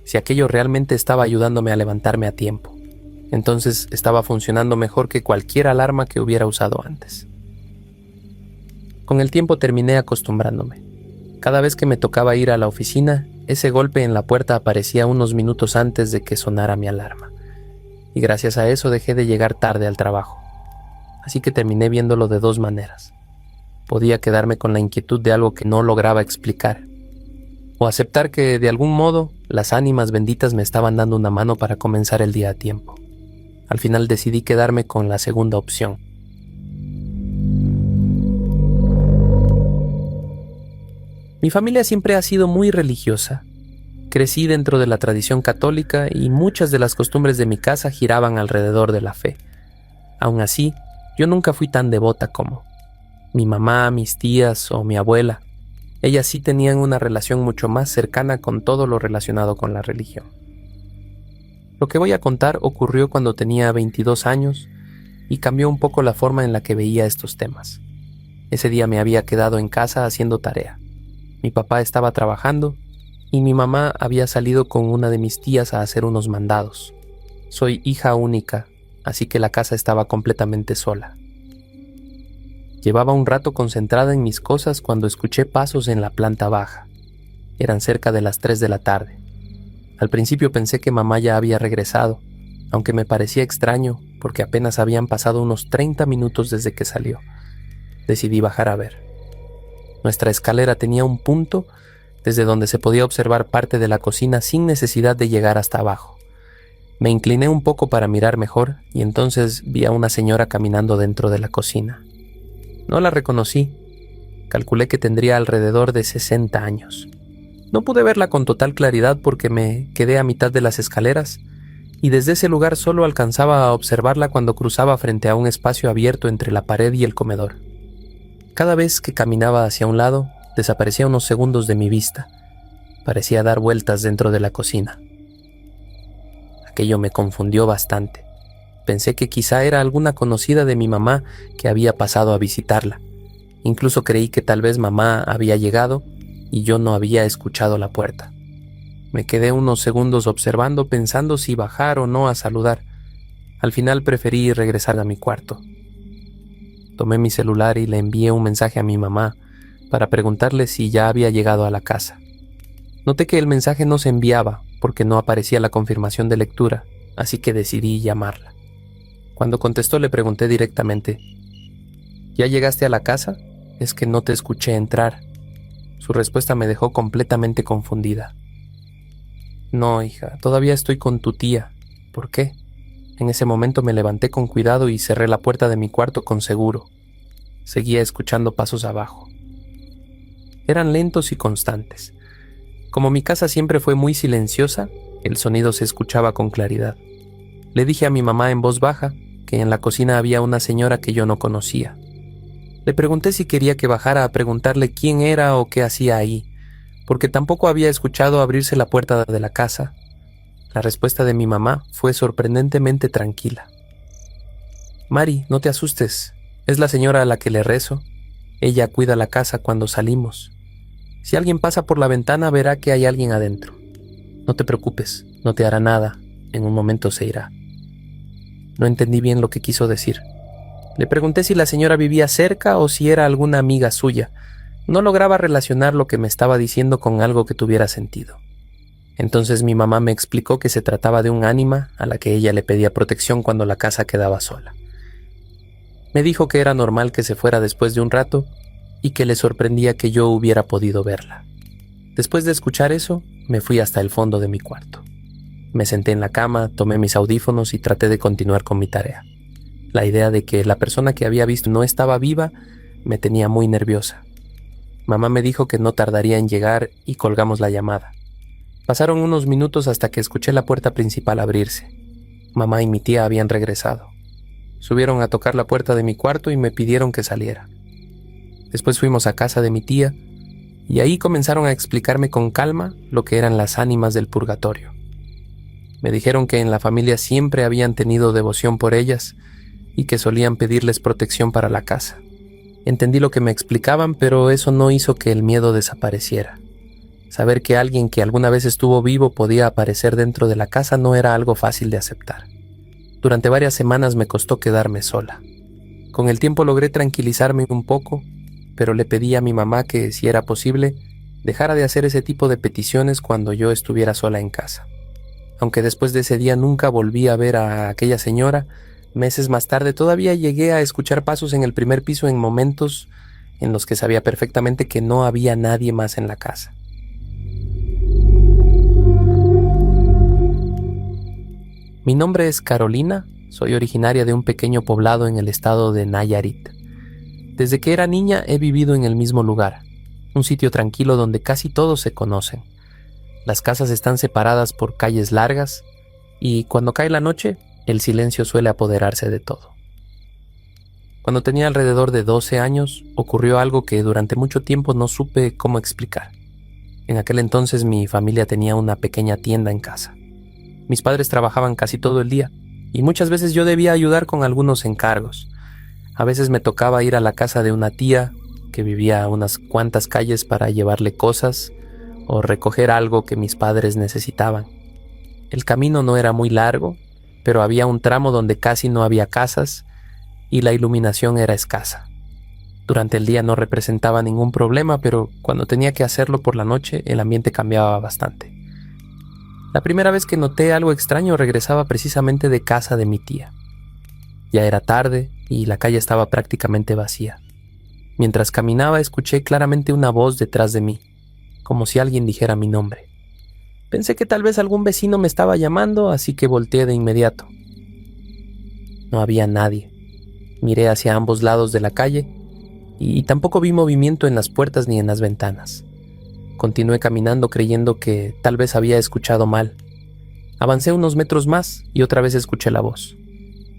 Si aquello realmente estaba ayudándome a levantarme a tiempo, entonces estaba funcionando mejor que cualquier alarma que hubiera usado antes. Con el tiempo terminé acostumbrándome. Cada vez que me tocaba ir a la oficina, ese golpe en la puerta aparecía unos minutos antes de que sonara mi alarma. Y gracias a eso dejé de llegar tarde al trabajo. Así que terminé viéndolo de 2 maneras. Podía quedarme con la inquietud de algo que no lograba explicar, o aceptar que, de algún modo, las ánimas benditas me estaban dando una mano para comenzar el día a tiempo. Al final decidí quedarme con la segunda opción. Mi familia siempre ha sido muy religiosa. Crecí dentro de la tradición católica y muchas de las costumbres de mi casa giraban alrededor de la fe. Aún así, yo nunca fui tan devota como mi mamá, mis tías o mi abuela. Ellas sí tenían una relación mucho más cercana con todo lo relacionado con la religión. Lo que voy a contar ocurrió cuando tenía 22 años y cambió un poco la forma en la que veía estos temas. Ese día me había quedado en casa haciendo tarea. Mi papá estaba trabajando y mi mamá había salido con una de mis tías a hacer unos mandados. Soy hija única, así que la casa estaba completamente sola. Llevaba un rato concentrada en mis cosas cuando escuché pasos en la planta baja. Eran cerca de las 3 de la tarde. Al principio pensé que mamá ya había regresado, aunque me parecía extraño porque apenas habían pasado unos 30 minutos desde que salió. Decidí bajar a ver. Nuestra escalera tenía un punto desde donde se podía observar parte de la cocina sin necesidad de llegar hasta abajo. Me incliné un poco para mirar mejor y entonces vi a una señora caminando dentro de la cocina. No la reconocí. Calculé que tendría alrededor de 60 años. No pude verla con total claridad porque me quedé a mitad de las escaleras y desde ese lugar solo alcanzaba a observarla cuando cruzaba frente a un espacio abierto entre la pared y el comedor. Cada vez que caminaba hacia un lado, desaparecía unos segundos de mi vista. Parecía dar vueltas dentro de la cocina. Aquello me confundió bastante. Pensé que quizá era alguna conocida de mi mamá que había pasado a visitarla. Incluso creí que tal vez mamá había llegado y yo no había escuchado la puerta. Me quedé unos segundos observando, pensando si bajar o no a saludar. Al final preferí regresar a mi cuarto. Tomé mi celular y le envié un mensaje a mi mamá para preguntarle si ya había llegado a la casa. Noté que el mensaje no se enviaba porque no aparecía la confirmación de lectura, así que decidí llamarla. Cuando contestó le pregunté directamente: ¿Ya llegaste a la casa? Es que no te escuché entrar. Su respuesta me dejó completamente confundida. No, hija, todavía estoy con tu tía. ¿Por qué? En ese momento me levanté con cuidado y cerré la puerta de mi cuarto con seguro. Seguía escuchando pasos abajo. Eran lentos y constantes. Como mi casa siempre fue muy silenciosa, el sonido se escuchaba con claridad. Le dije a mi mamá en voz baja que en la cocina había una señora que yo no conocía. Le pregunté si quería que bajara a preguntarle quién era o qué hacía ahí, porque tampoco había escuchado abrirse la puerta de la casa. La respuesta de mi mamá fue sorprendentemente tranquila. Mari, no te asustes, es la señora a la que le rezo. Ella cuida la casa cuando salimos. Si alguien pasa por la ventana verá que hay alguien adentro. No te preocupes, no te hará nada, en un momento se irá. No entendí bien lo que quiso decir. Le pregunté si la señora vivía cerca o si era alguna amiga suya. No lograba relacionar lo que me estaba diciendo con algo que tuviera sentido. Entonces mi mamá me explicó que se trataba de un ánima a la que ella le pedía protección cuando la casa quedaba sola. Me dijo que era normal que se fuera después de un rato y que le sorprendía que yo hubiera podido verla. Después de escuchar eso, me fui hasta el fondo de mi cuarto. Me senté en la cama, tomé mis audífonos y traté de continuar con mi tarea. La idea de que la persona que había visto no estaba viva me tenía muy nerviosa. Mamá me dijo que no tardaría en llegar y colgamos la llamada. Pasaron unos minutos hasta que escuché la puerta principal abrirse. Mamá y mi tía habían regresado. Subieron a tocar la puerta de mi cuarto y me pidieron que saliera. Después fuimos a casa de mi tía y ahí comenzaron a explicarme con calma lo que eran las ánimas del purgatorio. Me dijeron que en la familia siempre habían tenido devoción por ellas y que solían pedirles protección para la casa. Entendí lo que me explicaban, pero eso no hizo que el miedo desapareciera. Saber que alguien que alguna vez estuvo vivo podía aparecer dentro de la casa no era algo fácil de aceptar. Durante varias semanas me costó quedarme sola. Con el tiempo logré tranquilizarme un poco, pero le pedí a mi mamá que, si era posible, dejara de hacer ese tipo de peticiones cuando yo estuviera sola en casa. Aunque después de ese día nunca volví a ver a aquella señora, meses más tarde todavía llegué a escuchar pasos en el primer piso en momentos en los que sabía perfectamente que no había nadie más en la casa. Mi nombre es Carolina, soy originaria de un pequeño poblado en el estado de Nayarit. Desde que era niña he vivido en el mismo lugar, un sitio tranquilo donde casi todos se conocen. Las casas están separadas por calles largas y cuando cae la noche, el silencio suele apoderarse de todo. Cuando tenía alrededor de 12 años, ocurrió algo que durante mucho tiempo no supe cómo explicar. En aquel entonces mi familia tenía una pequeña tienda en casa. Mis padres trabajaban casi todo el día y muchas veces yo debía ayudar con algunos encargos. A veces me tocaba ir a la casa de una tía que vivía a unas cuantas calles para llevarle cosas o recoger algo que mis padres necesitaban. El camino no era muy largo, pero había un tramo donde casi no había casas y la iluminación era escasa. Durante el día no representaba ningún problema, pero cuando tenía que hacerlo por la noche el ambiente cambiaba bastante. La primera vez que noté algo extraño regresaba precisamente de casa de mi tía. Ya era tarde y la calle estaba prácticamente vacía. Mientras caminaba escuché claramente una voz detrás de mí, como si alguien dijera mi nombre. Pensé que tal vez algún vecino me estaba llamando, así que volteé de inmediato. No había nadie. Miré hacia ambos lados de la calle y tampoco vi movimiento en las puertas ni en las ventanas. Continué caminando creyendo que tal vez había escuchado mal. Avancé unos metros más y otra vez escuché la voz.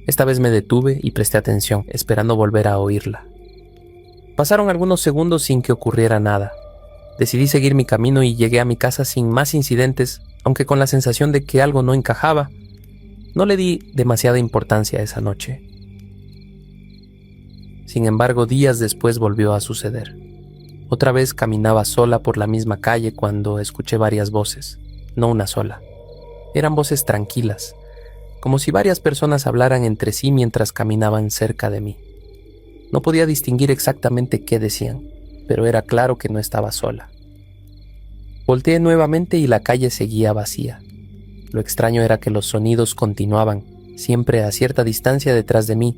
Esta vez me detuve y presté atención, esperando volver a oírla. Pasaron algunos segundos sin que ocurriera nada. Decidí seguir mi camino y llegué a mi casa sin más incidentes, aunque con la sensación de que algo no encajaba. No le di demasiada importancia esa noche. Sin embargo, días después volvió a suceder. Otra vez caminaba sola por la misma calle cuando escuché varias voces, no una sola. Eran voces tranquilas, como si varias personas hablaran entre sí mientras caminaban cerca de mí. No podía distinguir exactamente qué decían, pero era claro que no estaba sola. Volteé nuevamente y la calle seguía vacía. Lo extraño era que los sonidos continuaban, siempre a cierta distancia detrás de mí,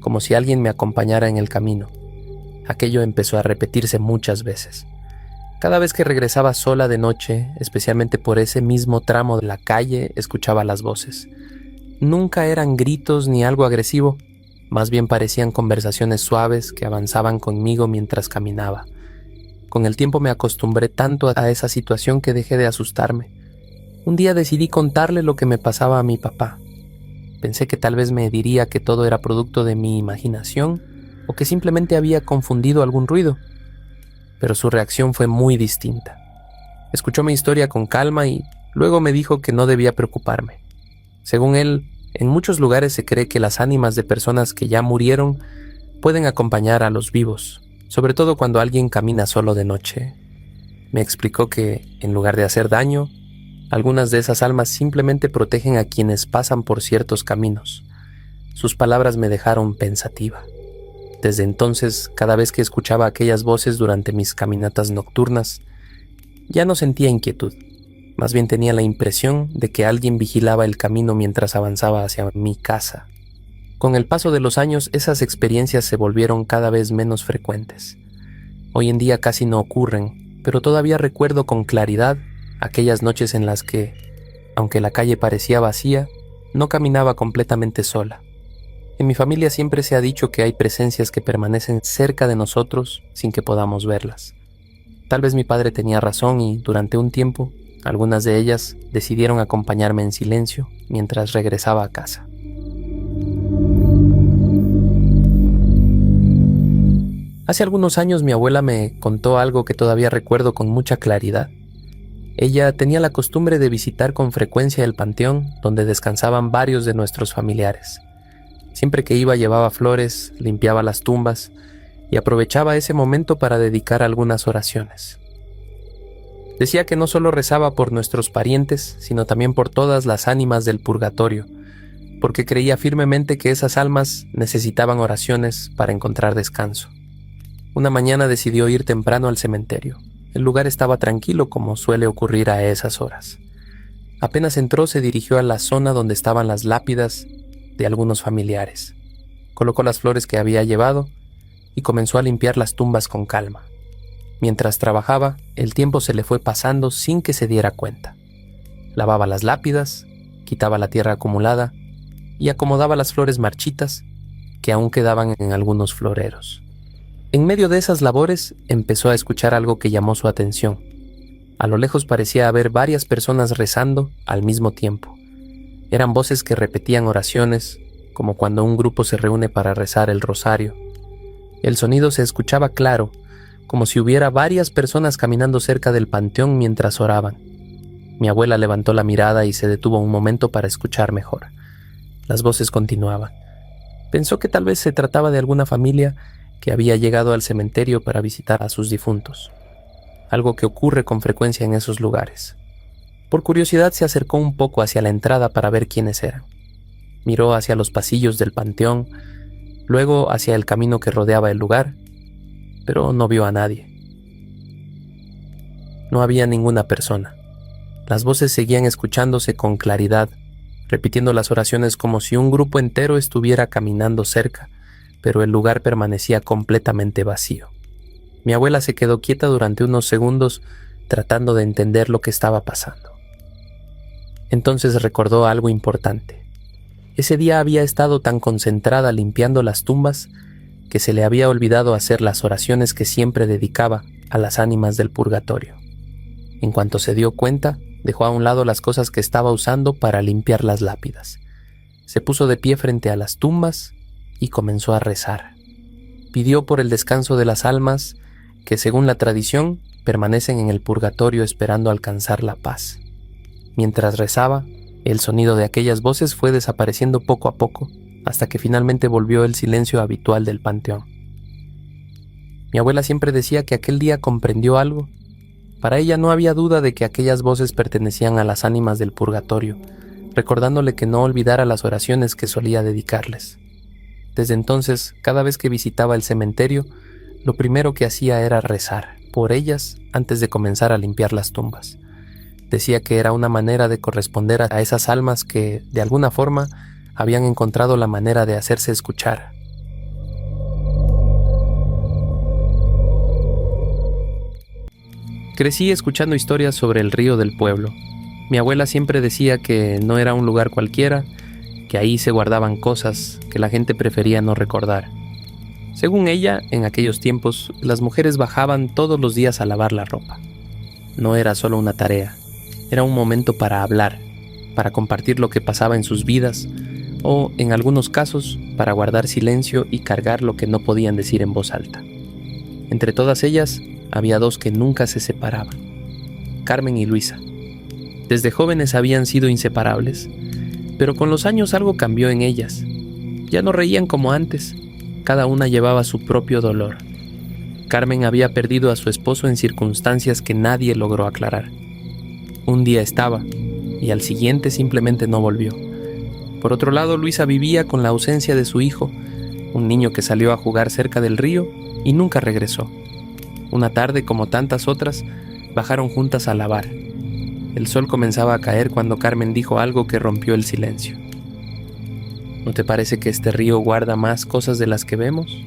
como si alguien me acompañara en el camino. Aquello empezó a repetirse muchas veces. Cada vez que regresaba sola de noche, especialmente por ese mismo tramo de la calle, escuchaba las voces. Nunca eran gritos ni algo agresivo, más bien parecían conversaciones suaves que avanzaban conmigo mientras caminaba. Con el tiempo me acostumbré tanto a esa situación que dejé de asustarme. Un día decidí contarle lo que me pasaba a mi papá. Pensé que tal vez me diría que todo era producto de mi imaginación o que simplemente había confundido algún ruido. Pero su reacción fue muy distinta. Escuchó mi historia con calma y luego me dijo que no debía preocuparme. Según él, en muchos lugares se cree que las ánimas de personas que ya murieron pueden acompañar a los vivos, sobre todo cuando alguien camina solo de noche. Me explicó que, en lugar de hacer daño, algunas de esas almas simplemente protegen a quienes pasan por ciertos caminos. Sus palabras me dejaron pensativa. Desde entonces, cada vez que escuchaba aquellas voces durante mis caminatas nocturnas, ya no sentía inquietud. Más bien tenía la impresión de que alguien vigilaba el camino mientras avanzaba hacia mi casa. Con el paso de los años, esas experiencias se volvieron cada vez menos frecuentes. Hoy en día casi no ocurren, pero todavía recuerdo con claridad aquellas noches en las que, aunque la calle parecía vacía, no caminaba completamente sola. En mi familia siempre se ha dicho que hay presencias que permanecen cerca de nosotros sin que podamos verlas. Tal vez mi padre tenía razón y, durante un tiempo, algunas de ellas decidieron acompañarme en silencio mientras regresaba a casa. Hace algunos años mi abuela me contó algo que todavía recuerdo con mucha claridad. Ella tenía la costumbre de visitar con frecuencia el panteón donde descansaban varios de nuestros familiares. Siempre que iba llevaba flores, limpiaba las tumbas y aprovechaba ese momento para dedicar algunas oraciones. Decía que no solo rezaba por nuestros parientes, sino también por todas las ánimas del purgatorio, porque creía firmemente que esas almas necesitaban oraciones para encontrar descanso. Una mañana decidió ir temprano al cementerio. El lugar estaba tranquilo, como suele ocurrir a esas horas. Apenas entró, se dirigió a la zona donde estaban las lápidas de algunos familiares. Colocó las flores que había llevado y comenzó a limpiar las tumbas con calma. Mientras trabajaba, el tiempo se le fue pasando sin que se diera cuenta. Lavaba las lápidas, quitaba la tierra acumulada y acomodaba las flores marchitas que aún quedaban en algunos floreros. En medio de esas labores empezó a escuchar algo que llamó su atención. A lo lejos parecía haber varias personas rezando al mismo tiempo. Eran voces que repetían oraciones, como cuando un grupo se reúne para rezar el rosario. El sonido se escuchaba claro, como si hubiera varias personas caminando cerca del panteón mientras oraban. Mi abuela levantó la mirada y se detuvo un momento para escuchar mejor. Las voces continuaban. Pensó que tal vez se trataba de alguna familia que había llegado al cementerio para visitar a sus difuntos, algo que ocurre con frecuencia en esos lugares. Por curiosidad se acercó un poco hacia la entrada para ver quiénes eran. Miró hacia los pasillos del panteón, luego hacia el camino que rodeaba el lugar, pero no vio a nadie. No había ninguna persona. Las voces seguían escuchándose con claridad, repitiendo las oraciones como si un grupo entero estuviera caminando cerca, pero el lugar permanecía completamente vacío. Mi abuela se quedó quieta durante unos segundos, tratando de entender lo que estaba pasando. Entonces recordó algo importante. Ese día había estado tan concentrada limpiando las tumbas que se le había olvidado hacer las oraciones que siempre dedicaba a las ánimas del purgatorio. En cuanto se dio cuenta, dejó a un lado las cosas que estaba usando para limpiar las lápidas. Se puso de pie frente a las tumbas y comenzó a rezar. Pidió por el descanso de las almas que, según la tradición, permanecen en el purgatorio esperando alcanzar la paz. Mientras rezaba, el sonido de aquellas voces fue desapareciendo poco a poco, hasta que finalmente volvió el silencio habitual del panteón. Mi abuela siempre decía que aquel día comprendió algo. Para ella no había duda de que aquellas voces pertenecían a las ánimas del purgatorio, recordándole que no olvidara las oraciones que solía dedicarles. Desde entonces, cada vez que visitaba el cementerio, lo primero que hacía era rezar por ellas antes de comenzar a limpiar las tumbas. Decía que era una manera de corresponder a esas almas que, de alguna forma, habían encontrado la manera de hacerse escuchar. Crecí escuchando historias sobre el río del pueblo. Mi abuela siempre decía que no era un lugar cualquiera, que ahí se guardaban cosas que la gente prefería no recordar. Según ella, en aquellos tiempos, las mujeres bajaban todos los días a lavar la ropa. No era solo una tarea, era un momento para hablar, para compartir lo que pasaba en sus vidas, o, en algunos casos, para guardar silencio y cargar lo que no podían decir en voz alta. Entre todas ellas, había dos que nunca se separaban: Carmen y Luisa. Desde jóvenes habían sido inseparables, pero con los años algo cambió en ellas. Ya no reían como antes, cada una llevaba su propio dolor. Carmen había perdido a su esposo en circunstancias que nadie logró aclarar. Un día estaba, y al siguiente simplemente no volvió. Por otro lado, Luisa vivía con la ausencia de su hijo, un niño que salió a jugar cerca del río y nunca regresó. Una tarde, como tantas otras, bajaron juntas a lavar. El sol comenzaba a caer cuando Carmen dijo algo que rompió el silencio. ¿No te parece que este río guarda más cosas de las que vemos?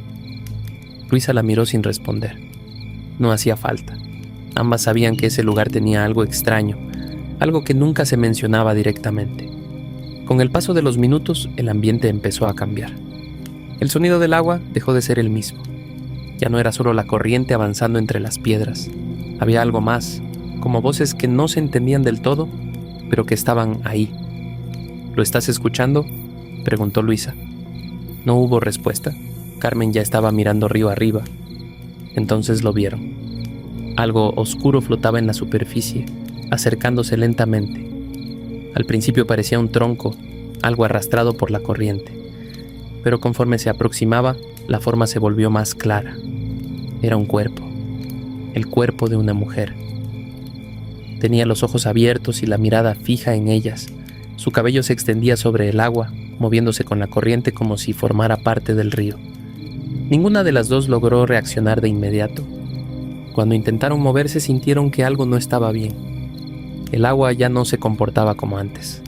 Luisa la miró sin responder. No hacía falta. Ambas sabían que ese lugar tenía algo extraño, algo que nunca se mencionaba directamente. Con el paso de los minutos, el ambiente empezó a cambiar. El sonido del agua dejó de ser el mismo. Ya no era solo la corriente avanzando entre las piedras. Había algo más, como voces que no se entendían del todo, pero que estaban ahí. ¿Lo estás escuchando?, preguntó Luisa. No hubo respuesta. Carmen ya estaba mirando río arriba. Entonces lo vieron. Algo oscuro flotaba en la superficie, acercándose lentamente. Al principio parecía un tronco, algo arrastrado por la corriente, pero conforme se aproximaba, la forma se volvió más clara. Era un cuerpo, el cuerpo de una mujer. Tenía los ojos abiertos y la mirada fija en ellas. Su cabello se extendía sobre el agua, moviéndose con la corriente como si formara parte del río. Ninguna de las dos logró reaccionar de inmediato. Cuando intentaron moverse, sintieron que algo no estaba bien. El agua ya no se comportaba como antes.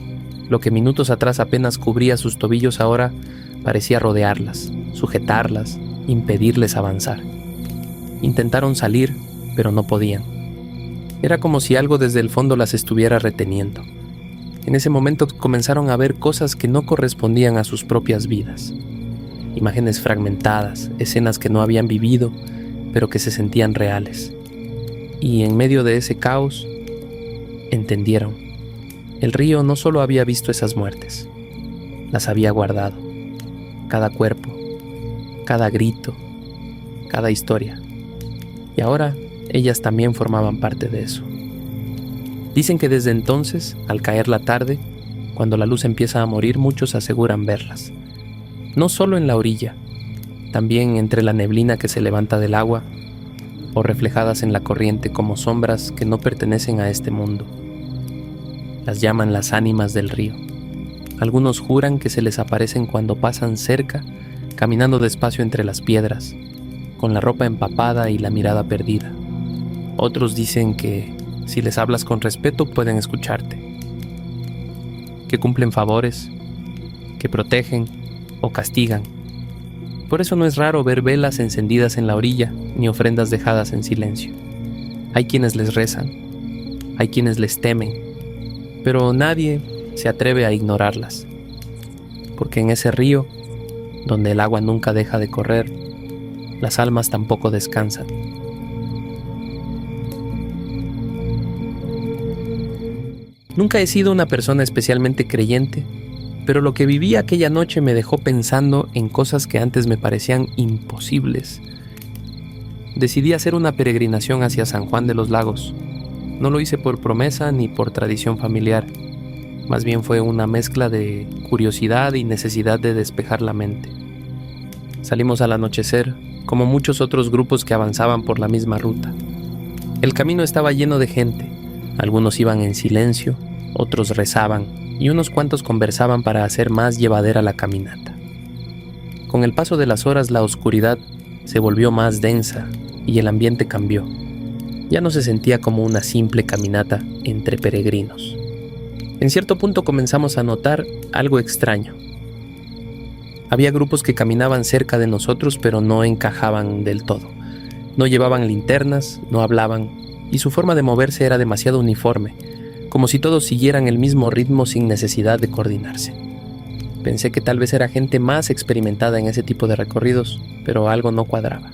Lo que minutos atrás apenas cubría sus tobillos ahora parecía rodearlas, sujetarlas, impedirles avanzar. Intentaron salir, pero no podían. Era como si algo desde el fondo las estuviera reteniendo. En ese momento comenzaron a ver cosas que no correspondían a sus propias vidas. Imágenes fragmentadas, escenas que no habían vivido, pero que se sentían reales. Y en medio de ese caos, entendieron. El río no solo había visto esas muertes, las había guardado. Cada cuerpo, cada grito, cada historia. Y ahora ellas también formaban parte de eso. Dicen que desde entonces, al caer la tarde, cuando la luz empieza a morir, muchos aseguran verlas. No solo en la orilla, también entre la neblina que se levanta del agua, o reflejadas en la corriente como sombras que no pertenecen a este mundo. Las llaman las ánimas del río. Algunos juran que se les aparecen cuando pasan cerca, caminando despacio entre las piedras, con la ropa empapada y la mirada perdida. Otros dicen que, si les hablas con respeto, pueden escucharte. Que cumplen favores, que protegen o castigan. Por eso no es raro ver velas encendidas en la orilla, ni ofrendas dejadas en silencio. Hay quienes les rezan, hay quienes les temen, pero nadie se atreve a ignorarlas, porque en ese río, donde el agua nunca deja de correr, las almas tampoco descansan. Nunca he sido una persona especialmente creyente, pero lo que viví aquella noche me dejó pensando en cosas que antes me parecían imposibles. Decidí hacer una peregrinación hacia San Juan de los Lagos. No lo hice por promesa ni por tradición familiar. Más bien fue una mezcla de curiosidad y necesidad de despejar la mente. Salimos al anochecer, como muchos otros grupos que avanzaban por la misma ruta. El camino estaba lleno de gente. Algunos iban en silencio, otros rezaban y unos cuantos conversaban para hacer más llevadera la caminata. Con el paso de las horas, la oscuridad se volvió más densa y el ambiente cambió. Ya no se sentía como una simple caminata entre peregrinos. En cierto punto comenzamos a notar algo extraño. Había grupos que caminaban cerca de nosotros, pero no encajaban del todo. No llevaban linternas, no hablaban y su forma de moverse era demasiado uniforme, como si todos siguieran el mismo ritmo sin necesidad de coordinarse. Pensé que tal vez era gente más experimentada en ese tipo de recorridos, pero algo no cuadraba.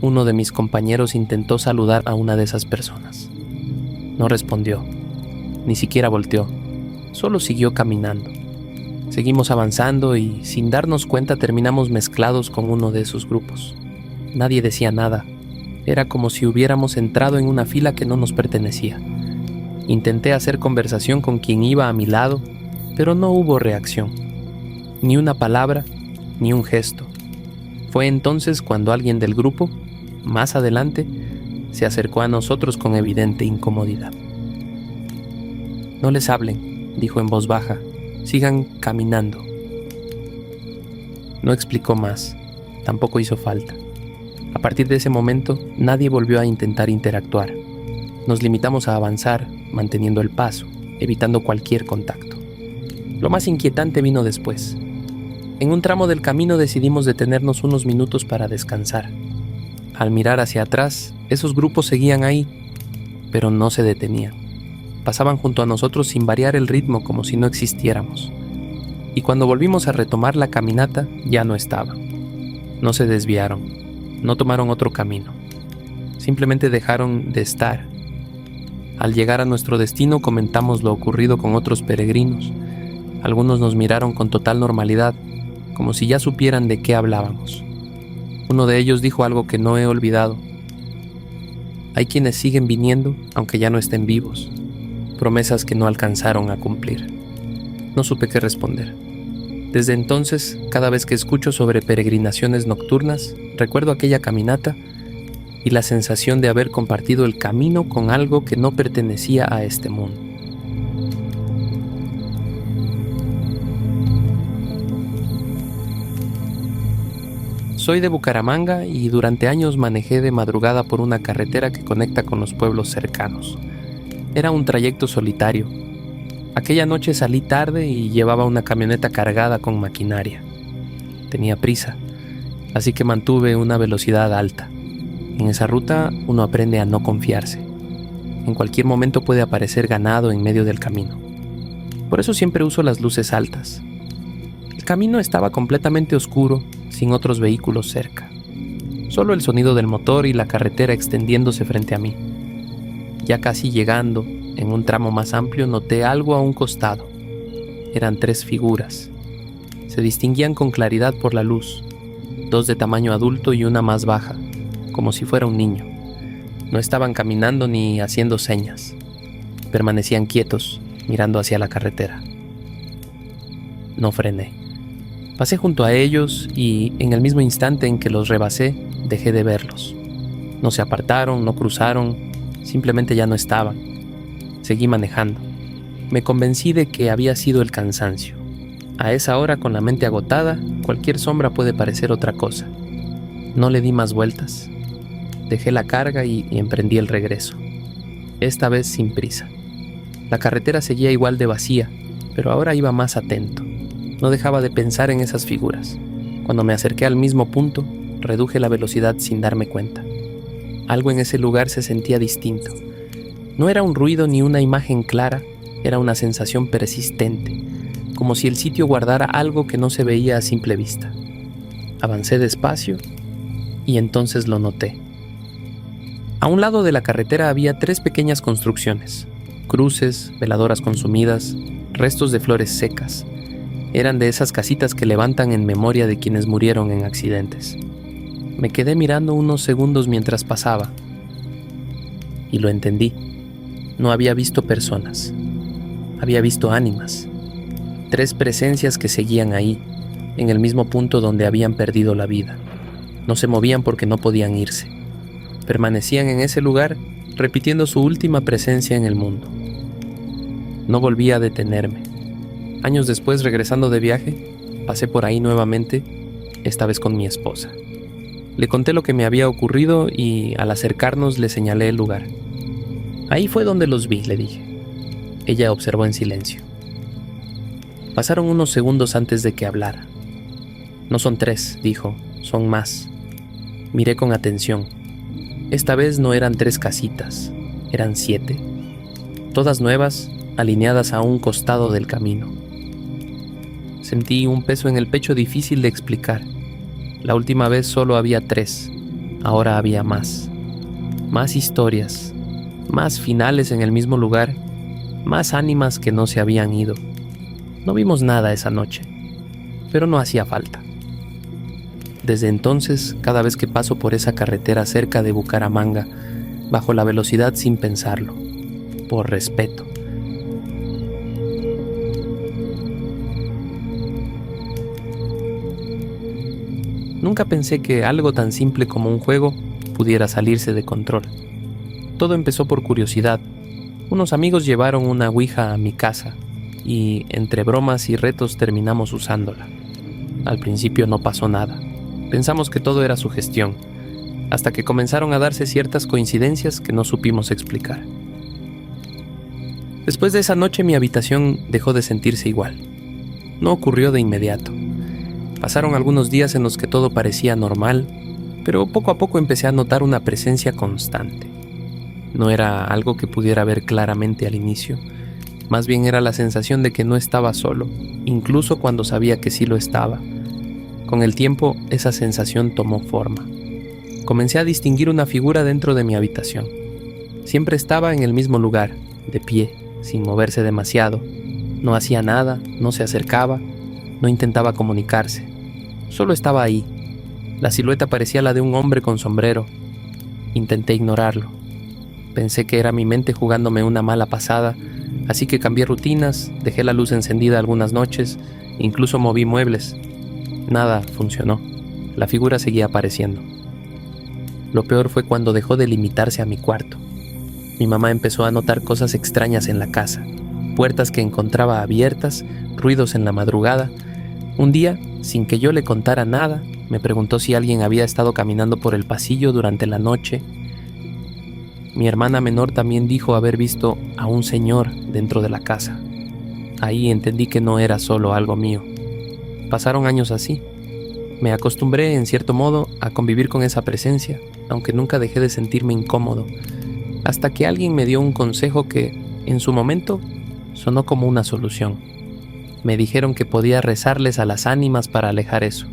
Uno de mis compañeros intentó saludar a una de esas personas. No respondió, ni siquiera volteó, solo siguió caminando. Seguimos avanzando y, sin darnos cuenta, terminamos mezclados con uno de esos grupos. Nadie decía nada. Era como si hubiéramos entrado en una fila que no nos pertenecía. Intenté hacer conversación con quien iba a mi lado, pero no hubo reacción. Ni una palabra, ni un gesto. Fue entonces cuando alguien del grupo, más adelante, se acercó a nosotros con evidente incomodidad. «No les hablen», dijo en voz baja. «Sigan caminando». No explicó más. Tampoco hizo falta. A partir de ese momento, nadie volvió a intentar interactuar. Nos limitamos a avanzar, manteniendo el paso, evitando cualquier contacto. Lo más inquietante vino después. En un tramo del camino decidimos detenernos unos minutos para descansar. Al mirar hacia atrás, esos grupos seguían ahí, pero no se detenían. Pasaban junto a nosotros sin variar el ritmo, como si no existiéramos. Y cuando volvimos a retomar la caminata, ya no estaban. No se desviaron. No tomaron otro camino. Simplemente dejaron de estar. Al llegar a nuestro destino comentamos lo ocurrido con otros peregrinos. Algunos nos miraron con total normalidad, como si ya supieran de qué hablábamos. Uno de ellos dijo algo que no he olvidado. Hay quienes siguen viniendo, aunque ya no estén vivos. Promesas que no alcanzaron a cumplir. No supe qué responder. Desde entonces, cada vez que escucho sobre peregrinaciones nocturnas, recuerdo aquella caminata y la sensación de haber compartido el camino con algo que no pertenecía a este mundo. Soy de Bucaramanga y durante años manejé de madrugada por una carretera que conecta con los pueblos cercanos. Era un trayecto solitario. Aquella noche salí tarde y llevaba una camioneta cargada con maquinaria. Tenía prisa, así que mantuve una velocidad alta. En esa ruta uno aprende a no confiarse. En cualquier momento puede aparecer ganado en medio del camino. Por eso siempre uso las luces altas. El camino estaba completamente oscuro, sin otros vehículos cerca. Solo el sonido del motor y la carretera extendiéndose frente a mí. Ya casi llegando, en un tramo más amplio, noté algo a un costado. Eran 3 figuras. Se distinguían con claridad por la luz. 2 de tamaño adulto y una más baja, como si fuera un niño. No estaban caminando ni haciendo señas. Permanecían quietos, mirando hacia la carretera. No frené. Pasé junto a ellos y, en el mismo instante en que los rebasé, dejé de verlos. No se apartaron, no cruzaron, simplemente ya no estaban. Seguí manejando. Me convencí de que había sido el cansancio. A esa hora, con la mente agotada, cualquier sombra puede parecer otra cosa. No le di más vueltas. Dejé la carga y emprendí el regreso. Esta vez sin prisa. La carretera seguía igual de vacía, pero ahora iba más atento. No dejaba de pensar en esas figuras. Cuando me acerqué al mismo punto, reduje la velocidad sin darme cuenta. Algo en ese lugar se sentía distinto. No era un ruido ni una imagen clara, era una sensación persistente, como si el sitio guardara algo que no se veía a simple vista. Avancé despacio y entonces lo noté. A un lado de la carretera había 3 pequeñas construcciones, cruces, veladoras consumidas, restos de flores secas. Eran de esas casitas que levantan en memoria de quienes murieron en accidentes. Me quedé mirando unos segundos mientras pasaba y lo entendí. No había visto personas, había visto ánimas. 3 presencias que seguían ahí, en el mismo punto donde habían perdido la vida. No se movían porque no podían irse. Permanecían en ese lugar, repitiendo su última presencia en el mundo. No volví a detenerme. Años después, regresando de viaje, pasé por ahí nuevamente, esta vez con mi esposa. Le conté lo que me había ocurrido y, al acercarnos, le señalé el lugar. Ahí fue donde los vi, le dije. Ella observó en silencio. Pasaron unos segundos antes de que hablara. No son 3, dijo, son más. Miré con atención. Esta vez no eran 3 casitas, eran 7, todas nuevas, alineadas a un costado del camino. Sentí un peso en el pecho difícil de explicar. La última vez solo había 3, ahora había más. Más historias, más finales en el mismo lugar, más ánimas que no se habían ido. No vimos nada esa noche, pero no hacía falta. Desde entonces, cada vez que paso por esa carretera cerca de Bucaramanga, bajo la velocidad sin pensarlo, por respeto. Nunca pensé que algo tan simple como un juego pudiera salirse de control. Todo empezó por curiosidad. Unos amigos llevaron una ouija a mi casa y, entre bromas y retos, terminamos usándola. Al principio no pasó nada. Pensamos que todo era sugestión, hasta que comenzaron a darse ciertas coincidencias que no supimos explicar. Después de esa noche mi habitación dejó de sentirse igual. No ocurrió de inmediato. Pasaron algunos días en los que todo parecía normal, pero poco a poco empecé a notar una presencia constante. No era algo que pudiera ver claramente al inicio, más bien era la sensación de que no estaba solo, incluso cuando sabía que sí lo estaba. Con el tiempo, esa sensación tomó forma. Comencé a distinguir una figura dentro de mi habitación. Siempre estaba en el mismo lugar, de pie, sin moverse demasiado. No hacía nada, no se acercaba, no intentaba comunicarse. Solo estaba ahí. La silueta parecía la de un hombre con sombrero. Intenté ignorarlo. Pensé que era mi mente jugándome una mala pasada, así que cambié rutinas, dejé la luz encendida algunas noches, incluso moví muebles. Nada funcionó. La figura seguía apareciendo. Lo peor fue cuando dejó de limitarse a mi cuarto. Mi mamá empezó a notar cosas extrañas en la casa, puertas que encontraba abiertas, ruidos en la madrugada. Un día, sin que yo le contara nada, me preguntó si alguien había estado caminando por el pasillo durante la noche. Mi hermana menor también dijo haber visto a un señor dentro de la casa. Ahí entendí que no era solo algo mío. Pasaron años así. Me acostumbré, en cierto modo, a convivir con esa presencia, aunque nunca dejé de sentirme incómodo, hasta que alguien me dio un consejo que, en su momento, sonó como una solución. Me dijeron que podía rezarles a las ánimas para alejar eso.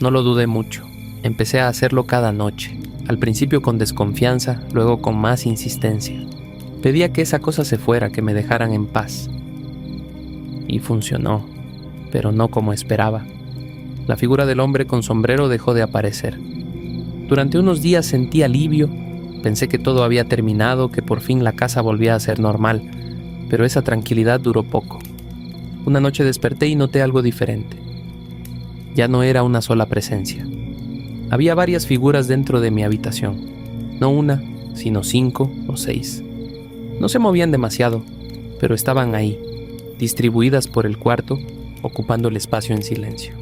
No lo dudé mucho. Empecé a hacerlo cada noche, al principio con desconfianza, luego con más insistencia. Pedía que esa cosa se fuera, que me dejaran en paz. Y funcionó, pero no como esperaba. La figura del hombre con sombrero dejó de aparecer. Durante unos días sentí alivio, pensé que todo había terminado, que por fin la casa volvía a ser normal, pero esa tranquilidad duró poco. Una noche desperté y noté algo diferente. Ya no era una sola presencia. Había varias figuras dentro de mi habitación, no una, sino 5 o 6. No se movían demasiado, pero estaban ahí, distribuidas por el cuarto, ocupando el espacio en silencio.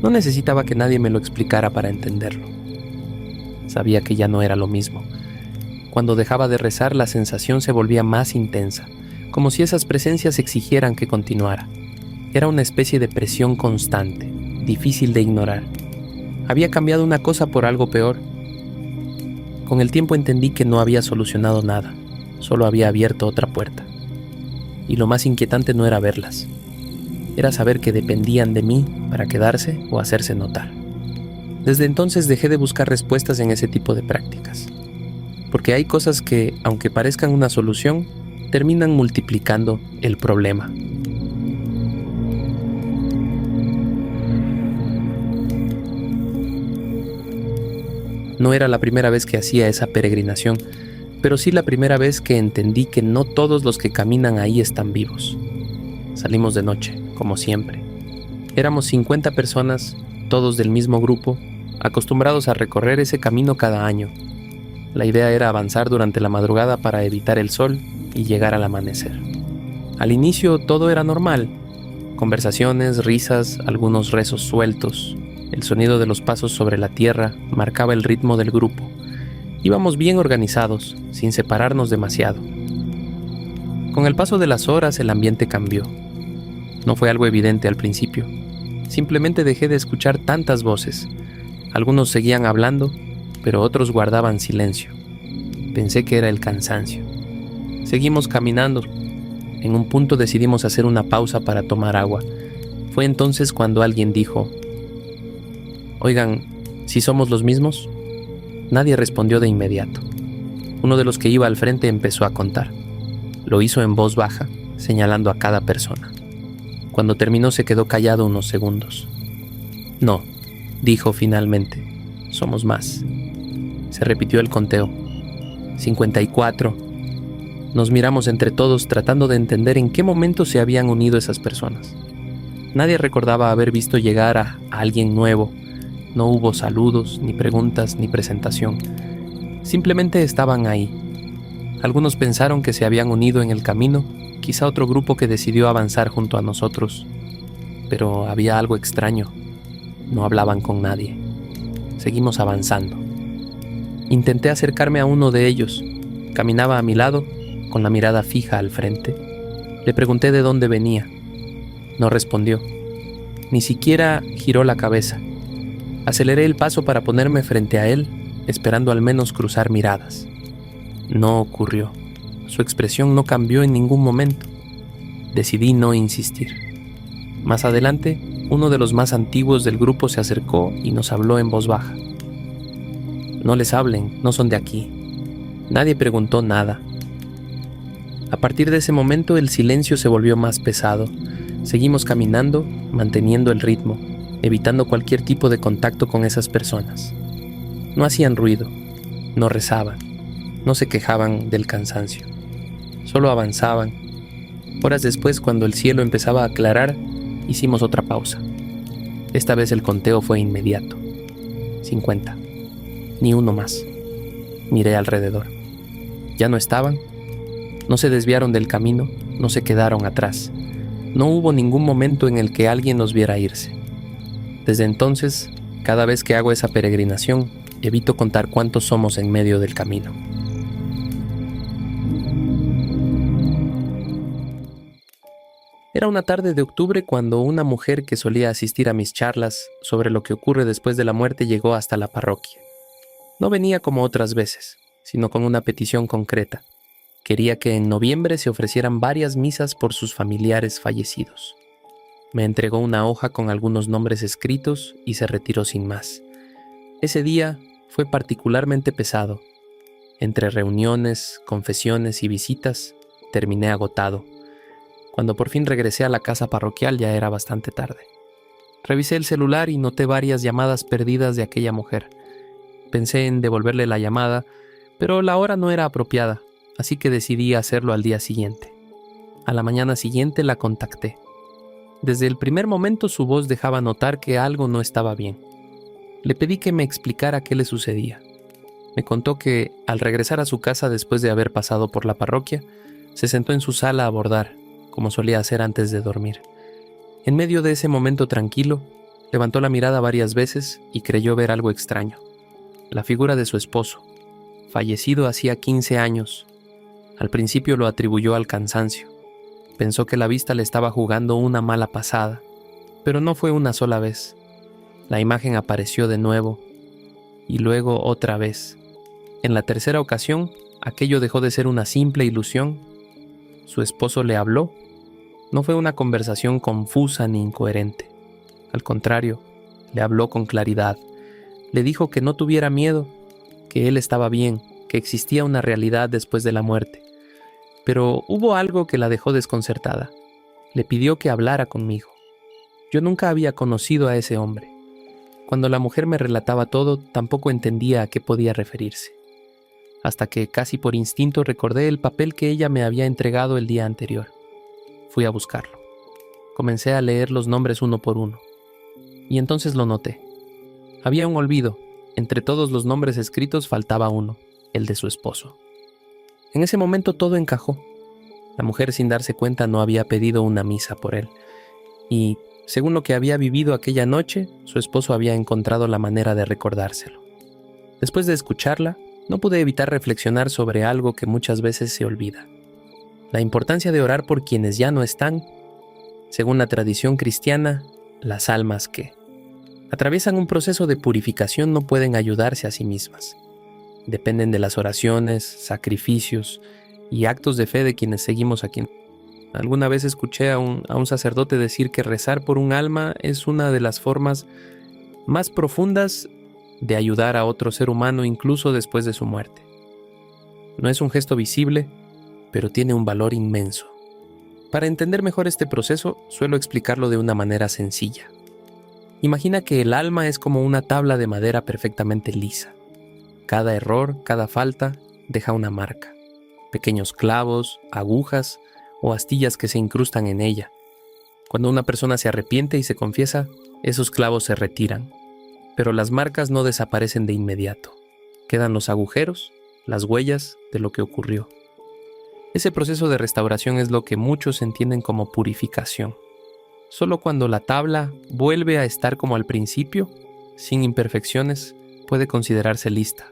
No necesitaba que nadie me lo explicara para entenderlo. Sabía que ya no era lo mismo. Cuando dejaba de rezar, la sensación se volvía más intensa, como si esas presencias exigieran que continuara. Era una especie de presión constante, difícil de ignorar. Había cambiado una cosa por algo peor. Con el tiempo entendí que no había solucionado nada, solo había abierto otra puerta. Y lo más inquietante no era verlas, era saber que dependían de mí para quedarse o hacerse notar. Desde entonces dejé de buscar respuestas en ese tipo de prácticas, porque hay cosas que, aunque parezcan una solución, terminan multiplicando el problema. No era la primera vez que hacía esa peregrinación, pero sí la primera vez que entendí que no todos los que caminan ahí están vivos. Salimos de noche, como siempre. Éramos 50 personas, todos del mismo grupo, acostumbrados a recorrer ese camino cada año. La idea era avanzar durante la madrugada para evitar el sol y llegar al amanecer. Al inicio todo era normal, conversaciones, risas, algunos rezos sueltos. El sonido de los pasos sobre la tierra marcaba el ritmo del grupo. Íbamos bien organizados, sin separarnos demasiado. Con el paso de las horas el ambiente cambió. No fue algo evidente al principio. Simplemente dejé de escuchar tantas voces. Algunos seguían hablando, pero otros guardaban silencio. Pensé que era el cansancio. Seguimos caminando. En un punto decidimos hacer una pausa para tomar agua. Fue entonces cuando alguien dijo: «Oigan, ¿sí somos los mismos?». Nadie respondió de inmediato. Uno de los que iba al frente empezó a contar. Lo hizo en voz baja, señalando a cada persona. Cuando terminó se quedó callado unos segundos. «No», dijo finalmente, «somos más». Se repitió el conteo. 54. Nos miramos entre todos tratando de entender en qué momento se habían unido esas personas. Nadie recordaba haber visto llegar a alguien nuevo. No hubo saludos, ni preguntas, ni presentación. Simplemente estaban ahí. Algunos pensaron que se habían unido en el camino, quizá otro grupo que decidió avanzar junto a nosotros. Pero había algo extraño. No hablaban con nadie. Seguimos avanzando. Intenté acercarme a uno de ellos. Caminaba a mi lado, con la mirada fija al frente. Le pregunté de dónde venía. No respondió. Ni siquiera giró la cabeza. Aceleré el paso para ponerme frente a él, esperando al menos cruzar miradas. No ocurrió. Su expresión no cambió en ningún momento. Decidí no insistir. Más adelante, uno de los más antiguos del grupo se acercó y nos habló en voz baja. «No les hablen, no son de aquí». Nadie preguntó nada. A partir de ese momento el silencio se volvió más pesado. Seguimos caminando, manteniendo el ritmo, evitando cualquier tipo de contacto con esas personas. No hacían ruido, no rezaban, no se quejaban del cansancio. Solo avanzaban. Horas después, cuando el cielo empezaba a aclarar, hicimos otra pausa. Esta vez el conteo fue inmediato. 50. Ni uno más. Miré alrededor. Ya no estaban. No se desviaron del camino, no se quedaron atrás. No hubo ningún momento en el que alguien nos viera irse. Desde entonces, cada vez que hago esa peregrinación, evito contar cuántos somos en medio del camino. Era una tarde de octubre cuando una mujer que solía asistir a mis charlas sobre lo que ocurre después de la muerte llegó hasta la parroquia. No venía como otras veces, sino con una petición concreta. Quería que en noviembre se ofrecieran varias misas por sus familiares fallecidos. Me entregó una hoja con algunos nombres escritos y se retiró sin más. Ese día fue particularmente pesado. Entre reuniones, confesiones y visitas, terminé agotado. Cuando por fin regresé a la casa parroquial ya era bastante tarde. Revisé el celular y noté varias llamadas perdidas de aquella mujer. Pensé en devolverle la llamada, pero la hora no era apropiada, así que decidí hacerlo al día siguiente. A la mañana siguiente la contacté. Desde el primer momento su voz dejaba notar que algo no estaba bien. Le pedí que me explicara qué le sucedía. Me contó que, al regresar a su casa después de haber pasado por la parroquia, se sentó en su sala a bordar, como solía hacer antes de dormir. En medio de ese momento tranquilo, levantó la mirada varias veces y creyó ver algo extraño. La figura de su esposo, fallecido hacía 15 años. Al principio lo atribuyó al cansancio. Pensó que la vista le estaba jugando una mala pasada, pero no fue una sola vez. La imagen apareció de nuevo, y luego otra vez. En la tercera ocasión, aquello dejó de ser una simple ilusión. Su esposo le habló. No fue una conversación confusa ni incoherente. Al contrario, le habló con claridad. Le dijo que no tuviera miedo, que él estaba bien, que existía una realidad después de la muerte. Pero hubo algo que la dejó desconcertada. Le pidió que hablara conmigo. Yo nunca había conocido a ese hombre. Cuando la mujer me relataba todo, tampoco entendía a qué podía referirse. Hasta que, casi por instinto, recordé el papel que ella me había entregado el día anterior. Fui a buscarlo. Comencé a leer los nombres uno por uno. Y entonces lo noté. Había un olvido. Entre todos los nombres escritos faltaba uno, el de su esposo. En ese momento todo encajó. La mujer, sin darse cuenta, no había pedido una misa por él. Y, según lo que había vivido aquella noche, su esposo había encontrado la manera de recordárselo. Después de escucharla, no pude evitar reflexionar sobre algo que muchas veces se olvida. La importancia de orar por quienes ya no están. Según la tradición cristiana, las almas que. Atraviesan un proceso de purificación, no pueden ayudarse a sí mismas. Dependen de las oraciones, sacrificios y actos de fe de quienes seguimos aquí. Alguna vez escuché a un sacerdote decir que rezar por un alma es una de las formas más profundas de ayudar a otro ser humano incluso después de su muerte. No es un gesto visible, pero tiene un valor inmenso. Para entender mejor este proceso, suelo explicarlo de una manera sencilla. Imagina que el alma es como una tabla de madera perfectamente lisa. Cada error, cada falta, deja una marca. Pequeños clavos, agujas o astillas que se incrustan en ella. Cuando una persona se arrepiente y se confiesa, esos clavos se retiran. Pero las marcas no desaparecen de inmediato. Quedan los agujeros, las huellas de lo que ocurrió. Ese proceso de restauración es lo que muchos entienden como purificación. Solo cuando la tabla vuelve a estar como al principio, sin imperfecciones, puede considerarse lista.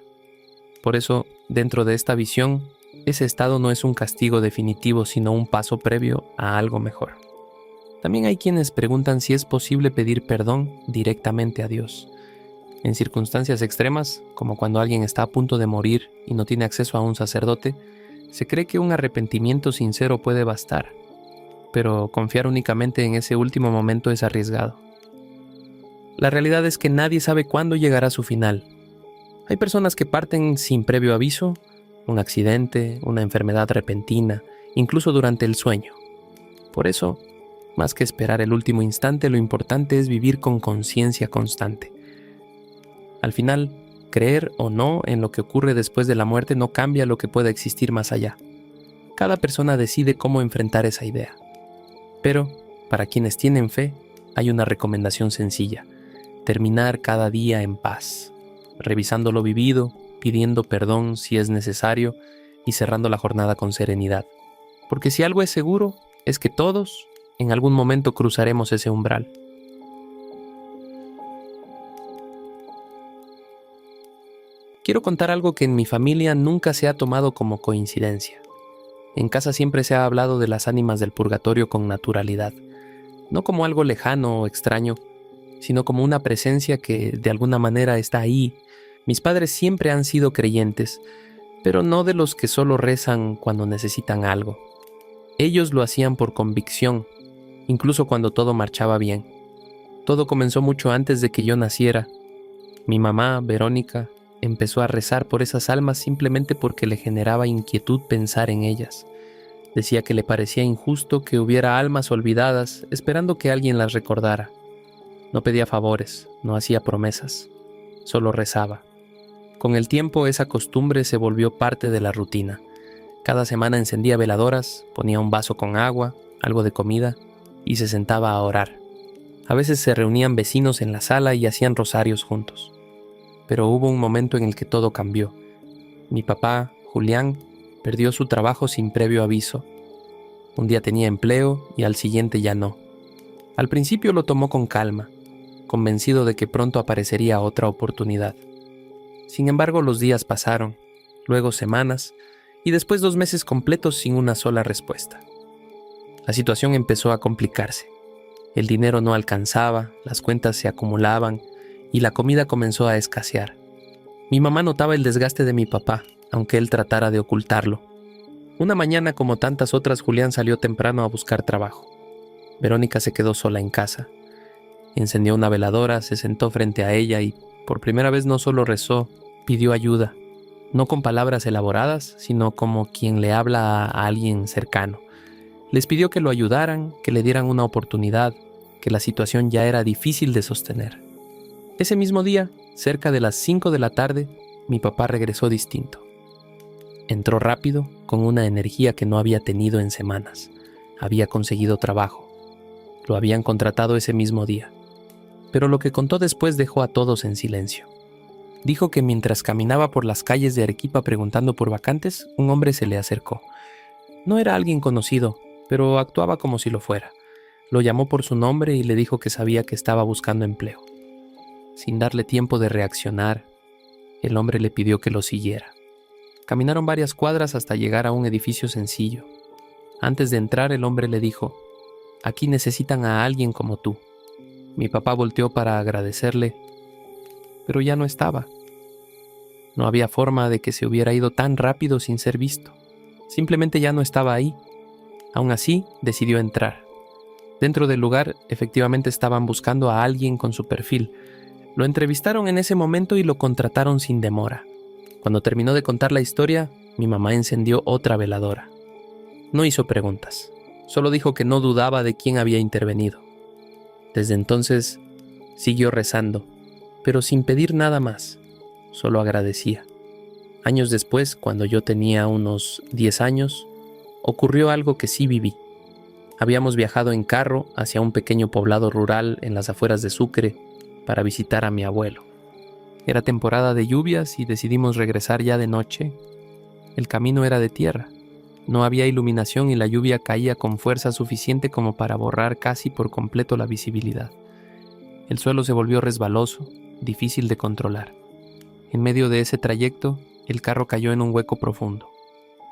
Por eso, dentro de esta visión, ese estado no es un castigo definitivo, sino un paso previo a algo mejor. También hay quienes preguntan si es posible pedir perdón directamente a Dios. En circunstancias extremas, como cuando alguien está a punto de morir y no tiene acceso a un sacerdote, se cree que un arrepentimiento sincero puede bastar, pero confiar únicamente en ese último momento es arriesgado. La realidad es que nadie sabe cuándo llegará su final. Hay personas que parten sin previo aviso, un accidente, una enfermedad repentina, incluso durante el sueño. Por eso, más que esperar el último instante, lo importante es vivir con conciencia constante. Al final, creer o no en lo que ocurre después de la muerte no cambia lo que pueda existir más allá. Cada persona decide cómo enfrentar esa idea. Pero, para quienes tienen fe, hay una recomendación sencilla: terminar cada día en paz, revisando lo vivido, pidiendo perdón si es necesario y cerrando la jornada con serenidad. Porque si algo es seguro, es que todos, en algún momento, cruzaremos ese umbral. Quiero contar algo que en mi familia nunca se ha tomado como coincidencia. En casa siempre se ha hablado de las ánimas del purgatorio con naturalidad, no como algo lejano o extraño, sino como una presencia que de alguna manera está ahí. Mis padres siempre han sido creyentes, pero no de los que solo rezan cuando necesitan algo. Ellos lo hacían por convicción, incluso cuando todo marchaba bien. Todo comenzó mucho antes de que yo naciera. Mi mamá, Verónica, empezó a rezar por esas almas simplemente porque le generaba inquietud pensar en ellas. Decía que le parecía injusto que hubiera almas olvidadas esperando que alguien las recordara. No pedía favores, no hacía promesas, solo rezaba. Con el tiempo esa costumbre se volvió parte de la rutina. Cada semana encendía veladoras, ponía un vaso con agua, algo de comida y se sentaba a orar. A veces se reunían vecinos en la sala y hacían rosarios juntos. Pero hubo un momento en el que todo cambió. Mi papá, Julián, perdió su trabajo sin previo aviso. Un día tenía empleo y al siguiente ya no. Al principio lo tomó con calma, convencido de que pronto aparecería otra oportunidad. Sin embargo, los días pasaron, luego semanas, y después 2 meses completos sin una sola respuesta. La situación empezó a complicarse. El dinero no alcanzaba, las cuentas se acumulaban, y la comida comenzó a escasear. Mi mamá notaba el desgaste de mi papá, aunque él tratara de ocultarlo. Una mañana, como tantas otras, Julián salió temprano a buscar trabajo. Verónica se quedó sola en casa. Encendió una veladora, se sentó frente a ella y, por primera vez, no solo rezó, pidió ayuda. No con palabras elaboradas, sino como quien le habla a alguien cercano. Les pidió que lo ayudaran, que le dieran una oportunidad, que la situación ya era difícil de sostener. Ese mismo día, cerca de las 5 de la tarde, mi papá regresó distinto. Entró rápido, con una energía que no había tenido en semanas. Había conseguido trabajo. Lo habían contratado ese mismo día. Pero lo que contó después dejó a todos en silencio. Dijo que mientras caminaba por las calles de Arequipa preguntando por vacantes, un hombre se le acercó. No era alguien conocido, pero actuaba como si lo fuera. Lo llamó por su nombre y le dijo que sabía que estaba buscando empleo. Sin darle tiempo de reaccionar, el hombre le pidió que lo siguiera. Caminaron varias cuadras hasta llegar a un edificio sencillo. Antes de entrar, el hombre le dijo: «Aquí necesitan a alguien como tú». Mi papá volteó para agradecerle, pero ya no estaba. No había forma de que se hubiera ido tan rápido sin ser visto. Simplemente ya no estaba ahí. Aún así, decidió entrar. Dentro del lugar, efectivamente estaban buscando a alguien con su perfil. Lo entrevistaron en ese momento y lo contrataron sin demora. Cuando terminó de contar la historia, mi mamá encendió otra veladora. No hizo preguntas, solo dijo que no dudaba de quién había intervenido. Desde entonces, siguió rezando, pero sin pedir nada más, solo agradecía. Años después, cuando yo tenía unos 10 años, ocurrió algo que sí viví. Habíamos viajado en carro hacia un pequeño poblado rural en las afueras de Sucre para visitar a mi abuelo. Era temporada de lluvias y decidimos regresar ya de noche. El camino era de tierra. No había iluminación y la lluvia caía con fuerza suficiente como para borrar casi por completo la visibilidad. El suelo se volvió resbaloso, difícil de controlar. En medio de ese trayecto, el carro cayó en un hueco profundo.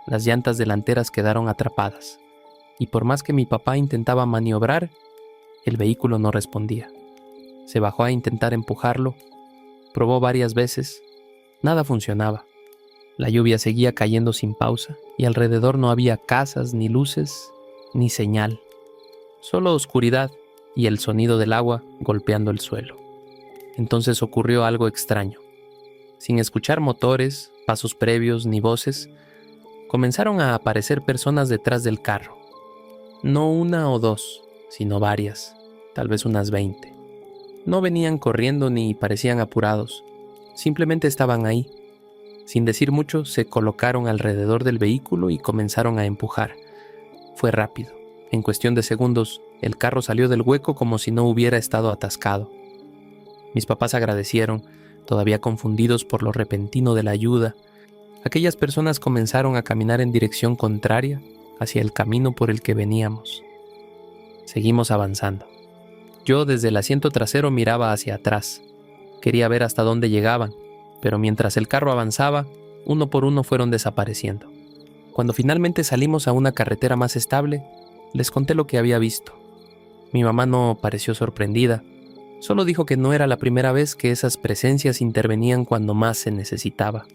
Las llantas delanteras quedaron atrapadas, y por más que mi papá intentaba maniobrar, el vehículo no respondía. Se bajó a intentar empujarlo, probó varias veces, nada funcionaba. La lluvia seguía cayendo sin pausa, y alrededor no había casas, ni luces, ni señal. Solo oscuridad y el sonido del agua golpeando el suelo. Entonces ocurrió algo extraño. Sin escuchar motores, pasos previos ni voces, comenzaron a aparecer personas detrás del carro. No una o dos, sino varias, tal vez unas 20. No venían corriendo ni parecían apurados, simplemente estaban ahí. Sin decir mucho, se colocaron alrededor del vehículo y comenzaron a empujar. Fue rápido. En cuestión de segundos, el carro salió del hueco como si no hubiera estado atascado. Mis papás agradecieron, todavía confundidos por lo repentino de la ayuda. Aquellas personas comenzaron a caminar en dirección contraria hacia el camino por el que veníamos. Seguimos avanzando. Yo desde el asiento trasero miraba hacia atrás. Quería ver hasta dónde llegaban, pero mientras el carro avanzaba, uno por uno fueron desapareciendo. Cuando finalmente salimos a una carretera más estable, les conté lo que había visto. Mi mamá no pareció sorprendida, solo dijo que no era la primera vez que esas presencias intervenían cuando más se necesitaba.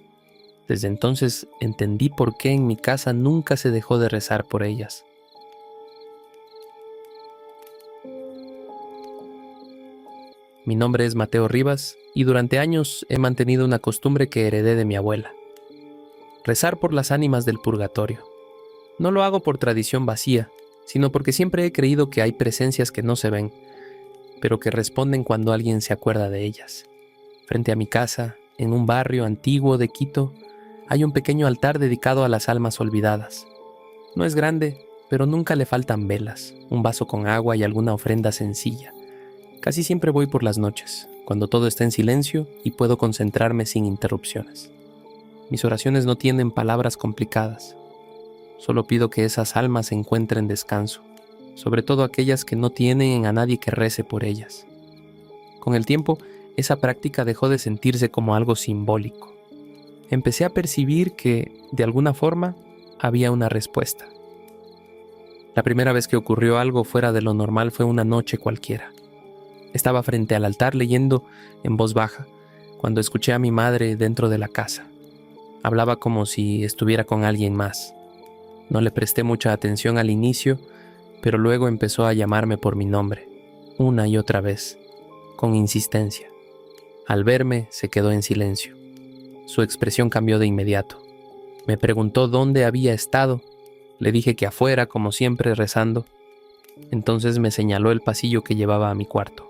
Desde entonces entendí por qué en mi casa nunca se dejó de rezar por ellas. Mi nombre es Mateo Rivas y durante años he mantenido una costumbre que heredé de mi abuela: rezar por las ánimas del purgatorio. No lo hago por tradición vacía, sino porque siempre he creído que hay presencias que no se ven, pero que responden cuando alguien se acuerda de ellas. Frente a mi casa, en un barrio antiguo de Quito, hay un pequeño altar dedicado a las almas olvidadas. No es grande, pero nunca le faltan velas, un vaso con agua y alguna ofrenda sencilla. Casi siempre voy por las noches, cuando todo está en silencio y puedo concentrarme sin interrupciones. Mis oraciones no tienen palabras complicadas. Solo pido que esas almas encuentren descanso, sobre todo aquellas que no tienen a nadie que rece por ellas. Con el tiempo, esa práctica dejó de sentirse como algo simbólico. Empecé a percibir que, de alguna forma, había una respuesta. La primera vez que ocurrió algo fuera de lo normal fue una noche cualquiera. Estaba frente al altar leyendo en voz baja, cuando escuché a mi madre dentro de la casa. Hablaba como si estuviera con alguien más. No le presté mucha atención al inicio, pero luego empezó a llamarme por mi nombre, una y otra vez, con insistencia. Al verme, se quedó en silencio. Su expresión cambió de inmediato. Me preguntó dónde había estado. Le dije que afuera, como siempre, rezando. Entonces me señaló el pasillo que llevaba a mi cuarto.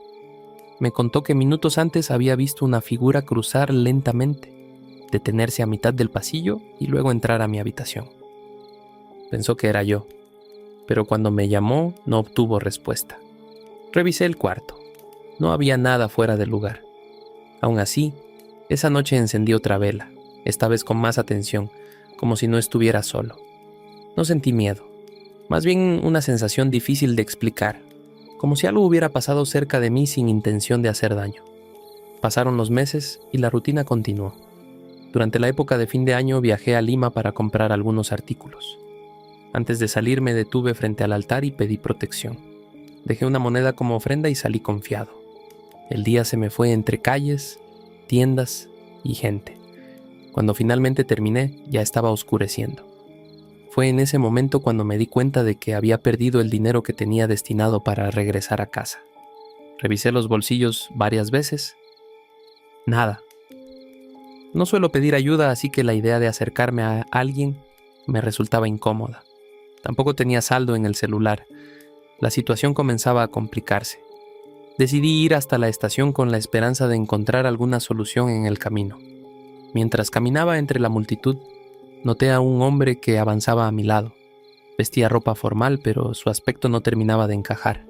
Me contó que minutos antes había visto una figura cruzar lentamente, detenerse a mitad del pasillo y luego entrar a mi habitación. Pensó que era yo, pero cuando me llamó no obtuvo respuesta. Revisé el cuarto. No había nada fuera del lugar. Aún así, esa noche encendí otra vela, esta vez con más atención, como si no estuviera solo. No sentí miedo, más bien una sensación difícil de explicar, como si algo hubiera pasado cerca de mí sin intención de hacer daño. Pasaron los meses y la rutina continuó. Durante la época de fin de año viajé a Lima para comprar algunos artículos. Antes de salir me detuve frente al altar y pedí protección. Dejé una moneda como ofrenda y salí confiado. El día se me fue entre calles, tiendas y gente. Cuando finalmente terminé, ya estaba oscureciendo. Fue en ese momento cuando me di cuenta de que había perdido el dinero que tenía destinado para regresar a casa. Revisé los bolsillos varias veces. Nada. No suelo pedir ayuda, así que la idea de acercarme a alguien me resultaba incómoda. Tampoco tenía saldo en el celular. La situación comenzaba a complicarse. Decidí ir hasta la estación con la esperanza de encontrar alguna solución en el camino. Mientras caminaba entre la multitud, noté a un hombre que avanzaba a mi lado. Vestía ropa formal, pero su aspecto no terminaba de encajar.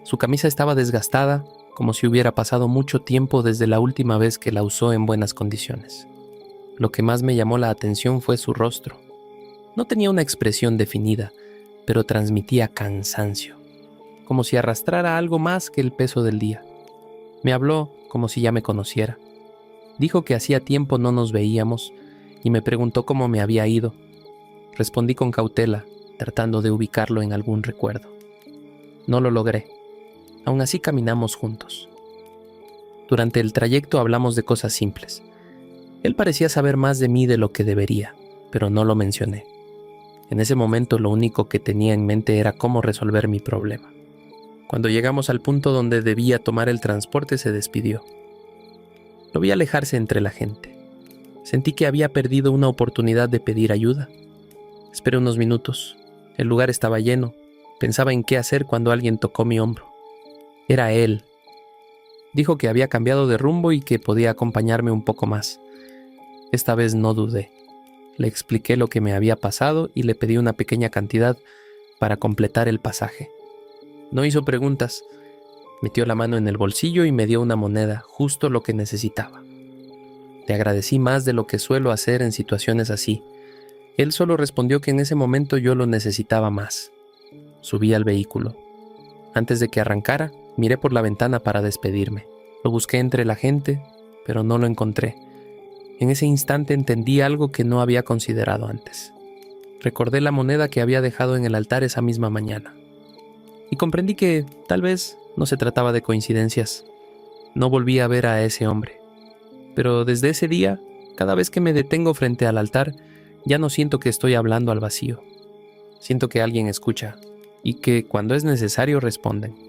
Su camisa estaba desgastada, como si hubiera pasado mucho tiempo desde la última vez que la usó en buenas condiciones. Lo que más me llamó la atención fue su rostro. No tenía una expresión definida, pero transmitía cansancio, como si arrastrara algo más que el peso del día. Me habló como si ya me conociera. Dijo que hacía tiempo no nos veíamos y me preguntó cómo me había ido. Respondí con cautela, tratando de ubicarlo en algún recuerdo. No lo logré. Aún así caminamos juntos. Durante el trayecto hablamos de cosas simples. Él parecía saber más de mí de lo que debería, pero no lo mencioné. En ese momento lo único que tenía en mente era cómo resolver mi problema. Cuando llegamos al punto donde debía tomar el transporte, se despidió. Lo vi alejarse entre la gente. Sentí que había perdido una oportunidad de pedir ayuda. Esperé unos minutos. El lugar estaba lleno. Pensaba en qué hacer cuando alguien tocó mi hombro. Era él. Dijo que había cambiado de rumbo y que podía acompañarme un poco más. Esta vez no dudé. Le expliqué lo que me había pasado y le pedí una pequeña cantidad para completar el pasaje. No hizo preguntas. Metió la mano en el bolsillo y me dio una moneda, justo lo que necesitaba. Le agradecí más de lo que suelo hacer en situaciones así. Él solo respondió que en ese momento yo lo necesitaba más. Subí al vehículo. Antes de que arrancara, miré por la ventana para despedirme. Lo busqué entre la gente, pero no lo encontré. En ese instante entendí algo que no había considerado antes. Recordé la moneda que había dejado en el altar esa misma mañana. Y comprendí que, tal vez, no se trataba de coincidencias. No volví a ver a ese hombre. Pero desde ese día, cada vez que me detengo frente al altar, ya no siento que estoy hablando al vacío. Siento que alguien escucha y que, cuando es necesario, responden.